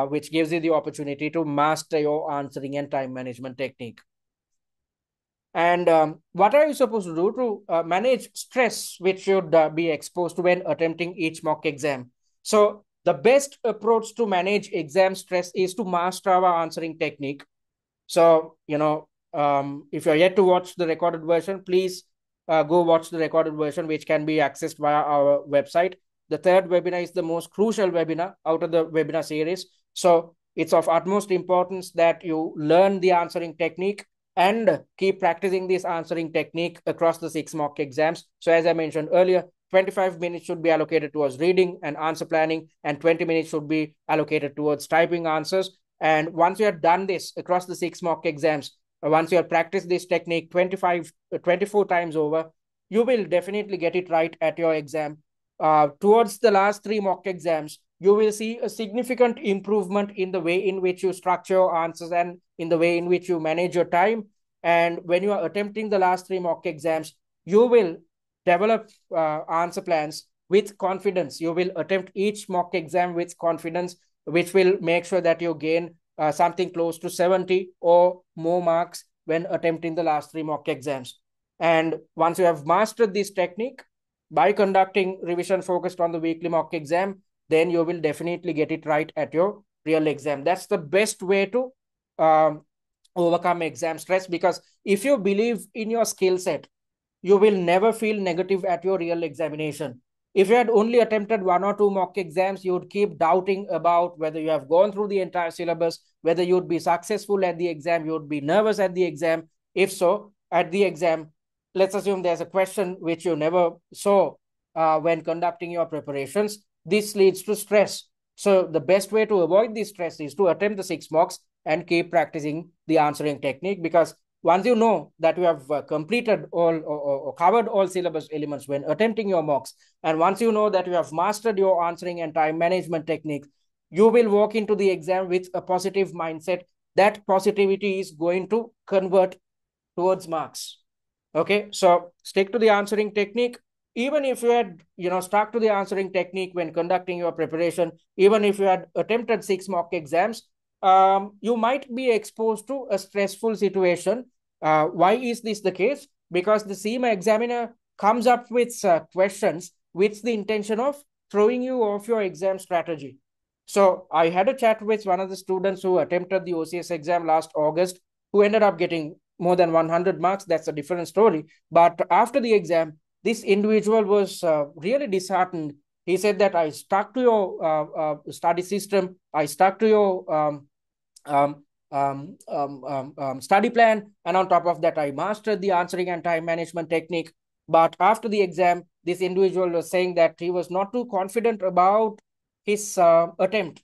which gives you the opportunity to master your answering and time management technique. And what are you supposed to do to manage stress, which should be exposed to when attempting each mock exam? So the best approach to manage exam stress is to master our answering technique. So, if you're yet to watch the recorded version, please go watch the recorded version, which can be accessed via our website. The third webinar is the most crucial webinar out of the webinar series. So it's of utmost importance that you learn the answering technique and keep practicing this answering technique across the 6 mock exams. So as I mentioned earlier, 25 minutes should be allocated towards reading and answer planning, and 20 minutes should be allocated towards typing answers. And once you have done this across the 6 mock exams, once you have practiced this technique 24 times over, you will definitely get it right at your exam. Towards the last 3 mock exams, you will see a significant improvement in the way in which you structure your answers and in the way in which you manage your time. And when you are attempting the last 3 mock exams, you will develop answer plans with confidence. You will attempt each mock exam with confidence, which will make sure that you gain something close to 70 or more marks when attempting the last 3 mock exams. And once you have mastered this technique by conducting revision focused on the weekly mock exam, then you will definitely get it right at your real exam. That's the best way to overcome exam stress, because if you believe in your skill set, you will never feel negative at your real examination. If you had only attempted 1 or 2 mock exams, you would keep doubting about whether you have gone through the entire syllabus, whether you would be successful at the exam, you would be nervous at the exam. If so, at the exam, let's assume there's a question which you never saw when conducting your preparations. This leads to stress. So the best way to avoid this stress is to attempt the 6 mocks and keep practicing the answering technique, because once you know that you have completed all or covered all syllabus elements when attempting your mocks, and once you know that you have mastered your answering and time management techniques, you will walk into the exam with a positive mindset. That positivity is going to convert towards marks. Okay, so stick to the answering technique. Even if you had, stuck to the answering technique when conducting your preparation, even if you had attempted 6 mock exams, you might be exposed to a stressful situation. Why is this the case? Because the Cima examiner comes up with questions with the intention of throwing you off your exam strategy. So I had a chat with one of the students who attempted the OCS exam last August, who ended up getting more than 100 marks. That's a different story. But after the exam, this individual was really disheartened. He said that I stuck to your study system. I stuck to your study plan. And on top of that, I mastered the answering and time management technique. But after the exam, this individual was saying that he was not too confident about his attempt.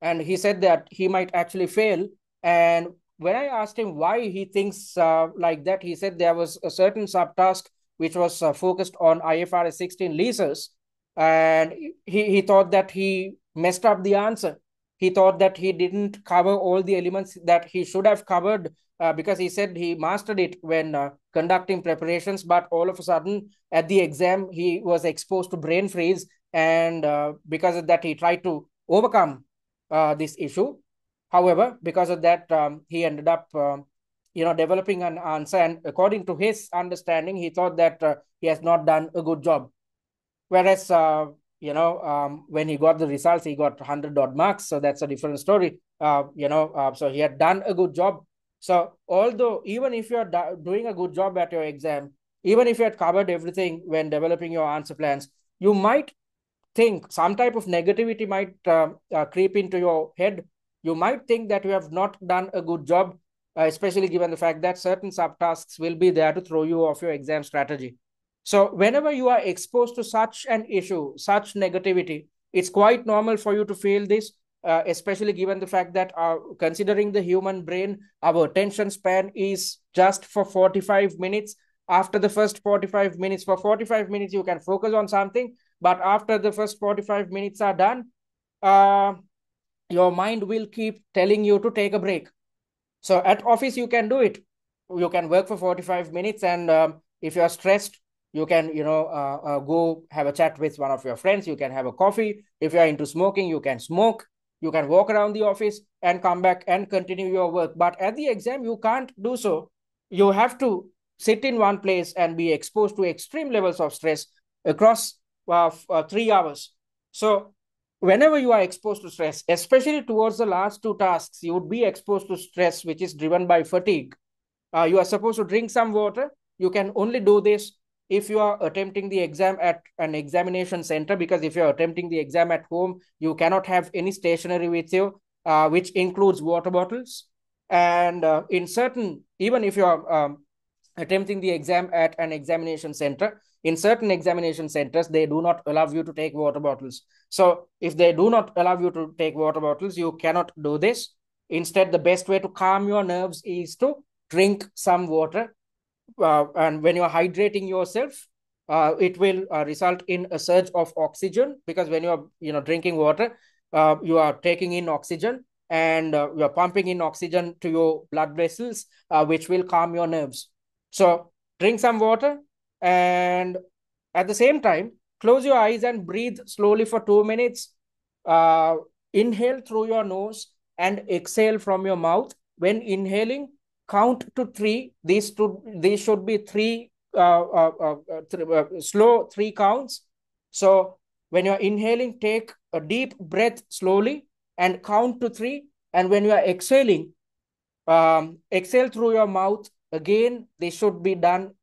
And he said that he might actually fail. And when I asked him why he thinks like that, he said there was a certain subtask which was focused on IFRS 16 leases. And he thought that he messed up the answer. He thought that he didn't cover all the elements that he should have covered, because he said he mastered it when conducting preparations. But all of a sudden, at the exam, he was exposed to brain freeze. And because of that, he tried to overcome this issue. However, because of that, he ended up, developing an answer. And according to his understanding, he thought that he has not done a good job. Whereas, when he got the results, he got 100 odd marks. So that's a different story. So he had done a good job. So although, even if you're doing a good job at your exam, even if you had covered everything when developing your answer plans, you might think some type of negativity might creep into your head. You might think that you have not done a good job, especially given the fact that certain subtasks will be there to throw you off your exam strategy. So whenever you are exposed to such an issue, such negativity, it's quite normal for you to feel this, especially given the fact that considering the human brain, our attention span is just for 45 minutes. After the first 45 minutes, for 45 minutes, you can focus on something. But after the first 45 minutes are done, your mind will keep telling you to take a break. So at office, you can do it. You can work for 45 minutes. And if you're stressed, you can, go have a chat with one of your friends. You can have a coffee. If you're into smoking, you can smoke. You can walk around the office and come back and continue your work. But at the exam, you can't do so. You have to sit in one place and be exposed to extreme levels of stress across 3 hours. So whenever you are exposed to stress, especially towards the last two tasks, you would be exposed to stress, which is driven by fatigue. You are supposed to drink some water. You can only do this if you are attempting the exam at an examination center, because if you're attempting the exam at home, you cannot have any stationery with you, which includes water bottles. And in certain, even if you're attempting the exam at an examination center, in certain examination centers, they do not allow you to take water bottles. So if they do not allow you to take water bottles, you cannot do this. Instead, the best way to calm your nerves is to drink some water. And when you're hydrating yourself, it will result in a surge of oxygen, because when you're drinking water, you are taking in oxygen, and you're pumping in oxygen to your blood vessels, which will calm your nerves. So drink some water, and at the same time, close your eyes and breathe slowly for 2 minutes. Uh, Inhale through your nose and exhale from your mouth. When inhaling, count to three. These should be slow three counts. So when you're inhaling, take a deep breath slowly and count to three. And when you are exhaling, exhale through your mouth. Again, they should be done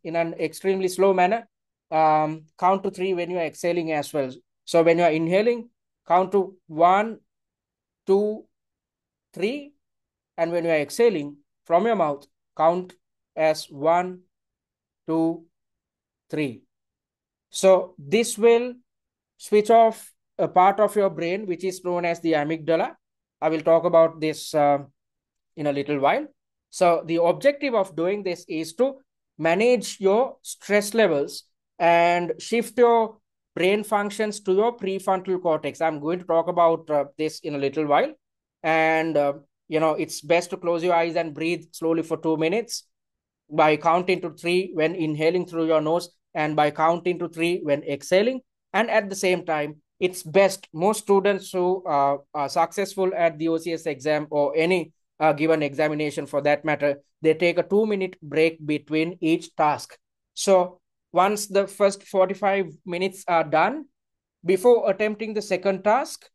in an extremely slow manner. Count to three when you are exhaling as well. So when you are inhaling, count to 1, 2, 3. And when you are exhaling from your mouth, count as 1, 2, 3. So this will switch off a part of your brain, which is known as the amygdala. I will talk about this in a little while. So the objective of doing this is to manage your stress levels and shift your brain functions to your prefrontal cortex. I'm going to talk about this in a little while. And, it's best to close your eyes and breathe slowly for 2 minutes by counting to three when inhaling through your nose, and by counting to three when exhaling. And at the same time, it's best, most students who are successful at the OCS exam or any given examination for that matter, they take a 2-minute break between each task. So once the first 45 minutes are done, before attempting the second task,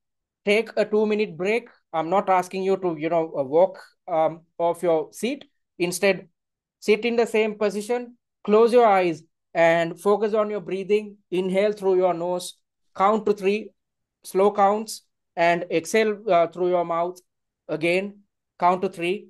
take a 2-minute break. I'm not asking you to, walk off your seat. Instead, sit in the same position, close your eyes, and focus on your breathing. Inhale through your nose, count to three, slow counts, and exhale through your mouth. Again, count to three,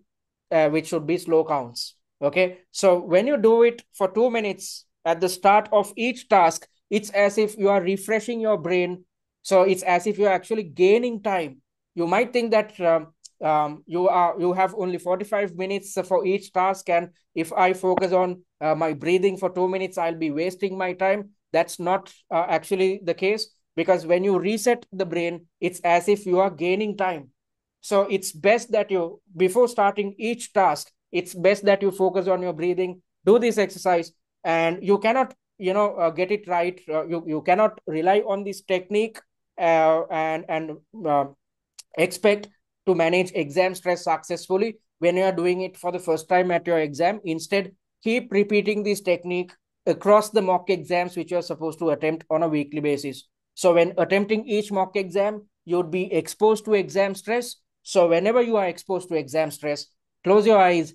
which should be slow counts. Okay. So when you do it for 2 minutes at the start of each task, it's as if you are refreshing your brain. So it's as if you're actually gaining time. You might think that you have only 45 minutes for each task, and if I focus on my breathing for 2 minutes, I'll be wasting my time. That's not actually the case, because when you reset the brain, it's as if you are gaining time. So it's best that you, before starting each task, it's best that you focus on your breathing, do this exercise. And you cannot get it right. You cannot rely on this technique and expect to manage exam stress successfully when you are doing it for the first time at your exam. Instead, keep repeating this technique across the mock exams which you are supposed to attempt on a weekly basis. So when attempting each mock exam, you would be exposed to exam stress. So whenever you are exposed to exam stress, close your eyes,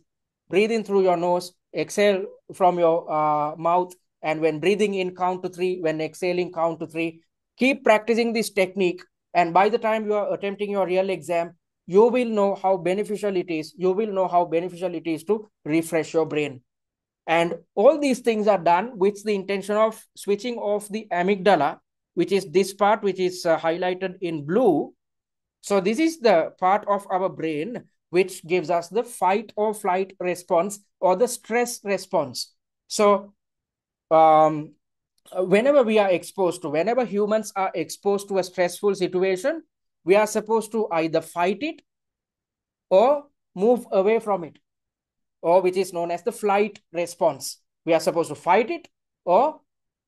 breathe in through your nose, exhale from your mouth, and when breathing in, count to three. When exhaling, count to three. Keep practicing this technique, and by the time you are attempting your real exam, you will know how beneficial it is. You will know how beneficial it is to refresh your brain. And all these things are done with the intention of switching off the amygdala, which is this part, which is highlighted in blue. So this is the part of our brain which gives us the fight or flight response or the stress response. So whenever humans are exposed to a stressful situation, we are supposed to either fight it or move away from it, or which is known as the flight response. We are supposed to fight it or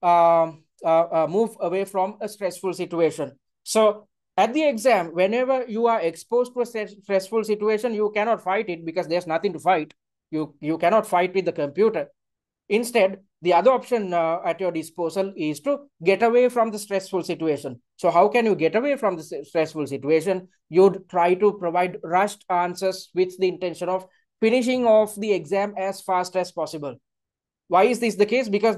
move away from a stressful situation. So at the exam, whenever you are exposed to a stressful situation, you cannot fight it because there's nothing to fight. You cannot fight with the computer. Instead, the other option at your disposal is to get away from the stressful situation. So how can you get away from the stressful situation? You'd try to provide rushed answers with the intention of finishing off the exam as fast as possible. Why is this the case? Because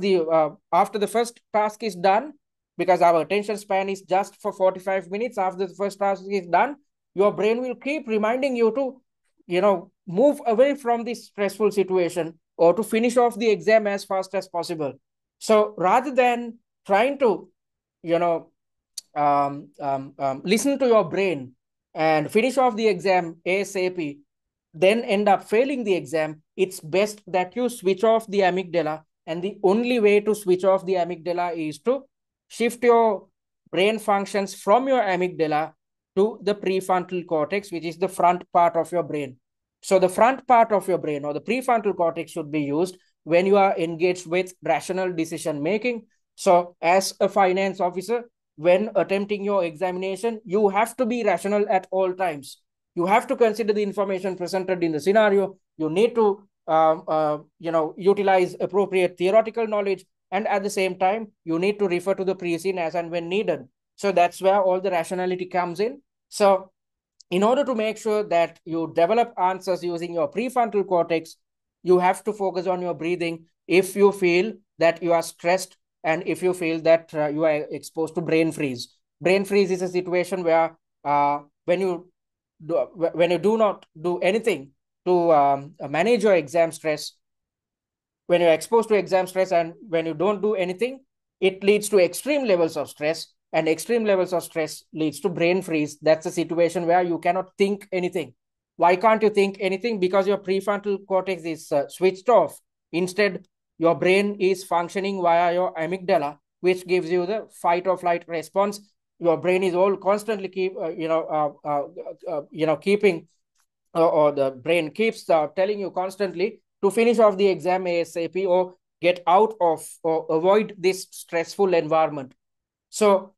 after the first task is done, because our attention span is just for 45 minutes, after the first task is done, your brain will keep reminding you to, move away from this stressful situation or to finish off the exam as fast as possible. So rather than trying to, you know, listen to your brain and finish off the exam ASAP, then end up failing the exam, it's best that you switch off the amygdala. And the only way to switch off the amygdala is to shift your brain functions from your amygdala to the prefrontal cortex, which is the front part of your brain. So the front part of your brain or the prefrontal cortex should be used when you are engaged with rational decision making. So as a finance officer, when attempting your examination, you have to be rational at all times. You have to consider the information presented in the scenario. You need to utilize appropriate theoretical knowledge, and at the same time you need to refer to the pre-scene as and when needed. So that's where all the rationality comes in. So in order to make sure that you develop answers using your prefrontal cortex, you have to focus on your breathing. If you feel that you are stressed and if you feel that you are exposed to brain freeze. Brain freeze is a situation where when you do not do anything to manage your exam stress, when you're exposed to exam stress and when you don't do anything, it leads to extreme levels of stress, and extreme levels of stress leads to brain freeze. That's a situation where you cannot think anything. Why can't you think anything? Because your prefrontal cortex is switched off. Instead, your brain is functioning via your amygdala, which gives you the fight or flight response. Your brain is all constantly keeping, or the brain keeps telling you constantly to finish off the exam ASAP or get out of or avoid this stressful environment. So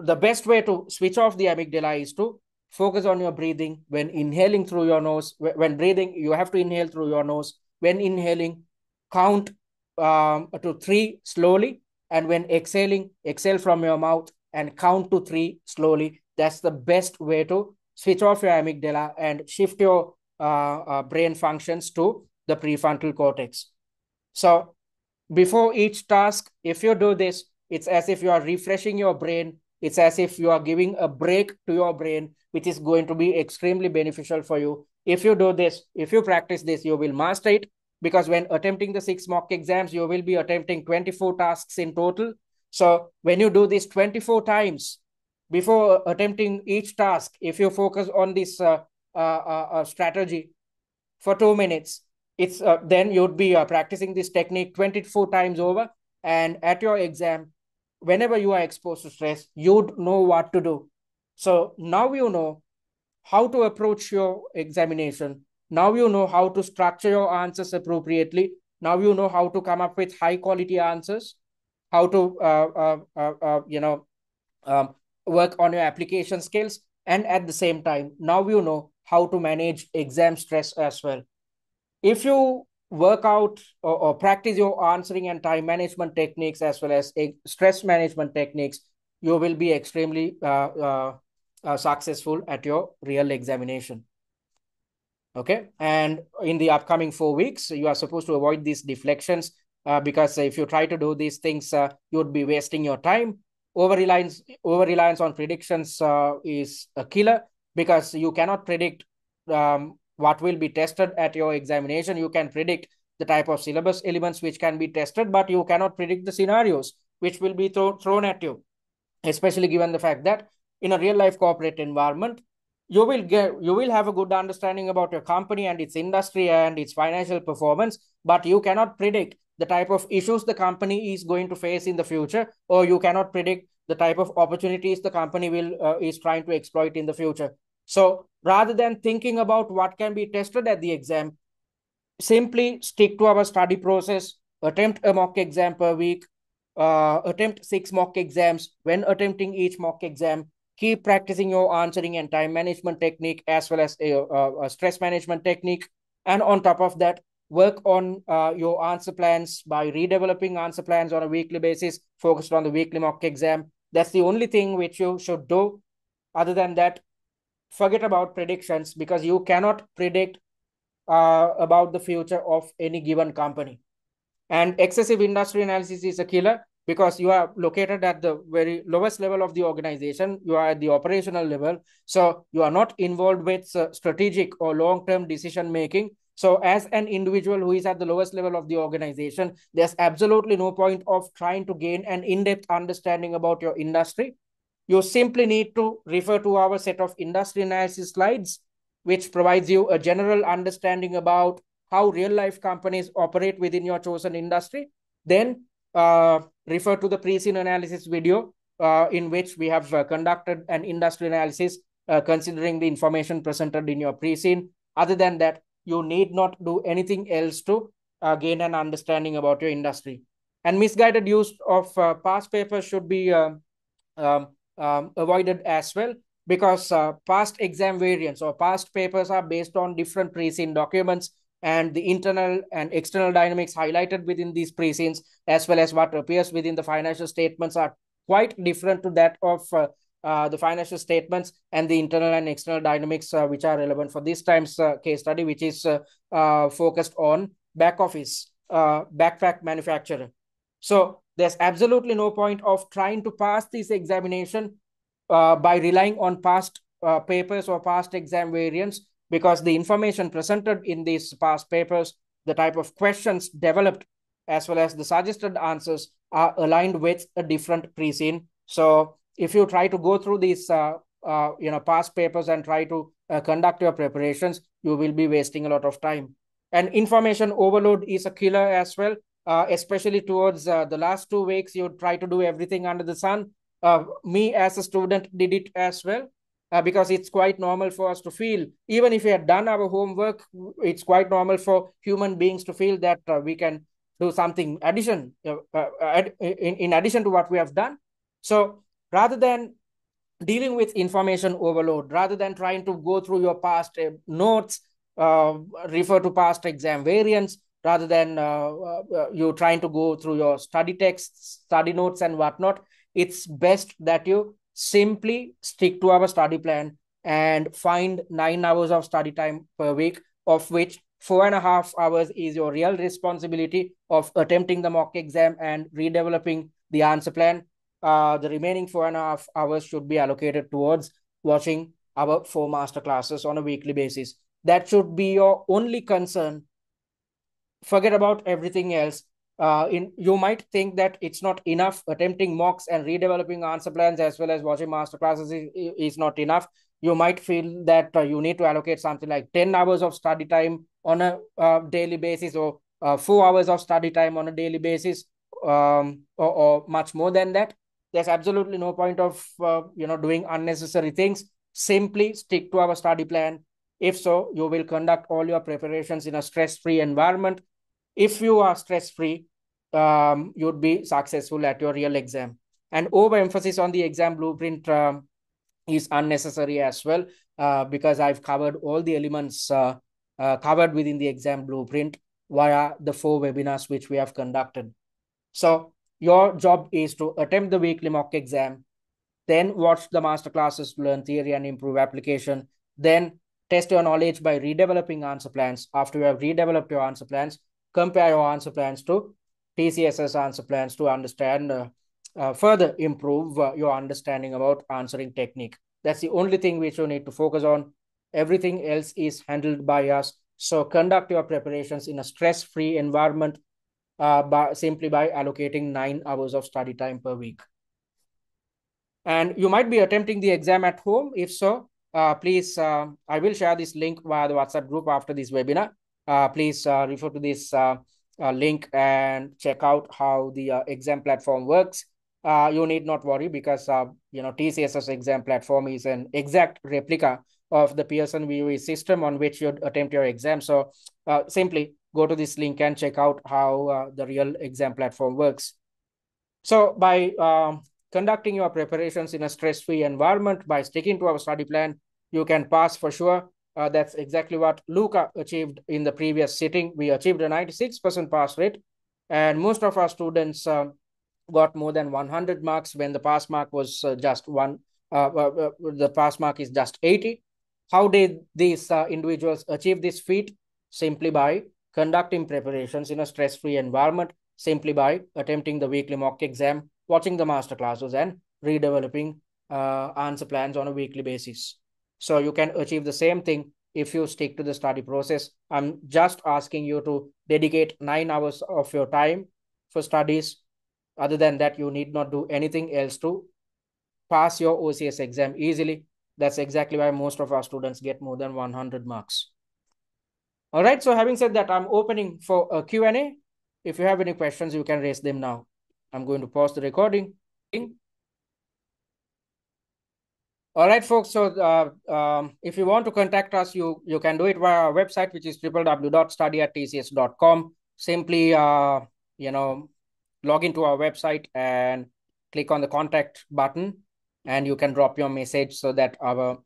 the best way to switch off the amygdala is to focus on your breathing. When inhaling through your nose, when breathing, you have to inhale through your nose. When inhaling, count to 3 slowly. And when exhaling, exhale from your mouth and count to 3 slowly. That's the best way to switch off your amygdala and shift your brain functions to the prefrontal cortex. So before each task, if you do this, it's as if you are refreshing your brain. It's as if you are giving a break to your brain, which is going to be extremely beneficial for you. If you do this, if you practice this, you will master it, because when attempting the 6 mock exams, you will be attempting 24 tasks in total. So when you do this 24 times before attempting each task, if you focus on this strategy for 2 minutes, it's then you'd be practicing this technique 24 times over, and at your exam, whenever you are exposed to stress, you'd know what to do. So now you know how to approach your examination. Now you know how to structure your answers appropriately. Now you know how to come up with high quality answers, how to work on your application skills, and at the same time, now you know how to manage exam stress as well. If you work out or practice your answering and time management techniques as well as stress management techniques, you will be extremely successful at your real examination. Okay. And in the upcoming 4 weeks, you are supposed to avoid these deflections, because if you try to do these things, you would be wasting your time. Over reliance on predictions is a killer, because you cannot predict what will be tested at your examination. You can predict the type of syllabus elements which can be tested, but you cannot predict the scenarios which will be thrown at you, especially given the fact that in a real life corporate environment, you will have a good understanding about your company and its industry and its financial performance, but you cannot predict the type of issues the company is going to face in the future, or you cannot predict the type of opportunities the company is trying to exploit in the future. So rather than thinking about what can be tested at the exam, simply stick to our study process, attempt a mock exam per week, attempt 6 mock exams. When attempting each mock exam, keep practicing your answering and time management technique as well as a stress management technique. And on top of that, work on your answer plans by redeveloping answer plans on a weekly basis, focused on the weekly mock exam. That's the only thing which you should do. Other than that, forget about predictions, because you cannot predict about the future of any given company. And excessive industry analysis is a killer, because you are located at the very lowest level of the organization. You are at the operational level. So you are not involved with strategic or long-term decision making. So as an individual who is at the lowest level of the organization, there's absolutely no point of trying to gain an in-depth understanding about your industry. You simply need to refer to our set of industry analysis slides, which provides you a general understanding about how real life companies operate within your chosen industry. Then refer to the pre-scene analysis video, in which we have conducted an industry analysis considering the information presented in your pre-scene. Other than that, you need not do anything else to gain an understanding about your industry. And misguided use of past papers should be um, avoided as well, because past exam variants or past papers are based on different pre-scene documents, and the internal and external dynamics highlighted within these pre-scenes, as well as what appears within the financial statements, are quite different to that of the financial statements and the internal and external dynamics which are relevant for this time's case study, which is focused on back office backpack manufacturer. So there's absolutely no point of trying to pass this examination by relying on past papers or past exam variants, because the information presented in these past papers, the type of questions developed, as well as the suggested answers, are aligned with a different pre-scene. So if you try to go through these past papers and try to conduct your preparations, you will be wasting a lot of time. And information overload is a killer as well, especially towards the last 2 weeks. You try to do everything under the sun. Me as a student did it as well, because it's quite normal for us to feel, even if we had done our homework, it's quite normal for human beings to feel that we can do something in addition to what we have done. So rather than dealing with information overload, rather than trying to go through your past notes, refer to past exam variants, rather than you trying to go through your study texts, study notes, and whatnot, it's best that you simply stick to our study plan and find 9 hours of study time per week, of which 4.5 hours is your real responsibility of attempting the mock exam and redeveloping the answer plan. The remaining 4.5 hours should be allocated towards watching our 4 master classes on a weekly basis. That should be your only concern. Forget about everything else. You might think that it's not enough attempting mocks and redeveloping answer plans as well as watching master classes is not enough. You might feel that you need to allocate something like 10 hours of study time on a daily basis, or 4 hours of study time on a daily basis, or much more than that. There's absolutely no point of doing unnecessary things. Simply stick to our study plan. If so, you will conduct all your preparations in a stress-free environment. If you are stress-free, you'd be successful at your real exam. And overemphasis on the exam blueprint is unnecessary as well, because I've covered all the elements covered within the exam blueprint via the 4 webinars which we have conducted. So your job is to attempt the weekly mock exam, then watch the master classes to learn theory and improve application, then test your knowledge by redeveloping answer plans. After you have redeveloped your answer plans, compare your answer plans to TCS's answer plans to understand, further improve your understanding about answering technique. That's the only thing which you need to focus on. Everything else is handled by us. So conduct your preparations in a stress-free environment, simply by allocating 9 hours of study time per week. And you might be attempting the exam at home. If so, please, I will share this link via the WhatsApp group after this webinar. Please refer to this link and check out how the exam platform works. You need not worry, because TCS's exam platform is an exact replica of the Pearson VUE system on which you attempt your exam. So simply go to this link and check out how the real exam platform works. So by conducting your preparations in a stress-free environment, by sticking to our study plan, you can pass for sure. That's exactly what Luca achieved in the previous sitting. We achieved a 96% pass rate, and most of our students got more than 100 marks when the pass mark was just one. The pass mark is just 80. How did these individuals achieve this feat? Simply by conducting preparations in a stress-free environment, simply by attempting the weekly mock exam, watching the master classes, and redeveloping answer plans on a weekly basis. So you can achieve the same thing if you stick to the study process. I'm just asking you to dedicate 9 hours of your time for studies. Other than that, you need not do anything else to pass your OCS exam easily. That's exactly why most of our students get more than 100 marks. All right. So having said that, I'm opening for a Q&A. If you have any questions, you can raise them now. I'm going to pause the recording. All right, folks. So if you want to contact us, you can do it via our website, which is www.study@tcs.com. Simply, log into our website and click on the contact button, and you can drop your message so that our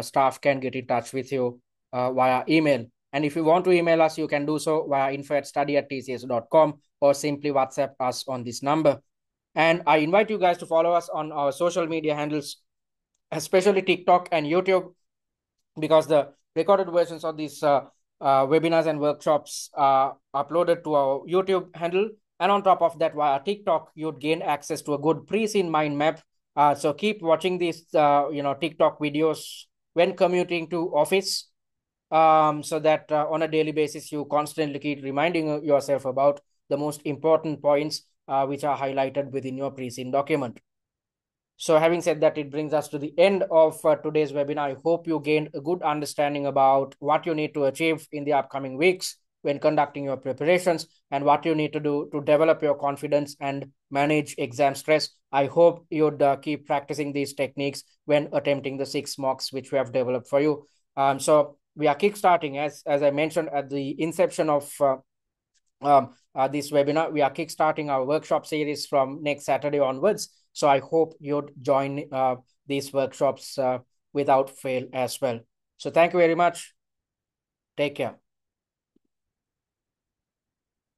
staff can get in touch with you via email. And if you want to email us, you can do so via info@study@tcs.com or simply WhatsApp us on this number. And I invite you guys to follow us on our social media handles, especially TikTok and YouTube, because the recorded versions of these webinars and workshops are uploaded to our YouTube handle. And on top of that, via TikTok, you'd gain access to a good pre-seen mind map. So keep watching these, TikTok videos when commuting to office, so that on a daily basis, you constantly keep reminding yourself about the most important points which are highlighted within your pre-seen document. So having said that, it brings us to the end of today's webinar. I hope you gained a good understanding about what you need to achieve in the upcoming weeks when conducting your preparations and what you need to do to develop your confidence and manage exam stress. I hope you'd keep practicing these techniques when attempting the 6 mocks which we have developed for you. So we are kickstarting, as I mentioned at the inception of this webinar, we are kickstarting our workshop series from next Saturday onwards. So I hope you'd join these workshops without fail as well. So thank you very much. Take care.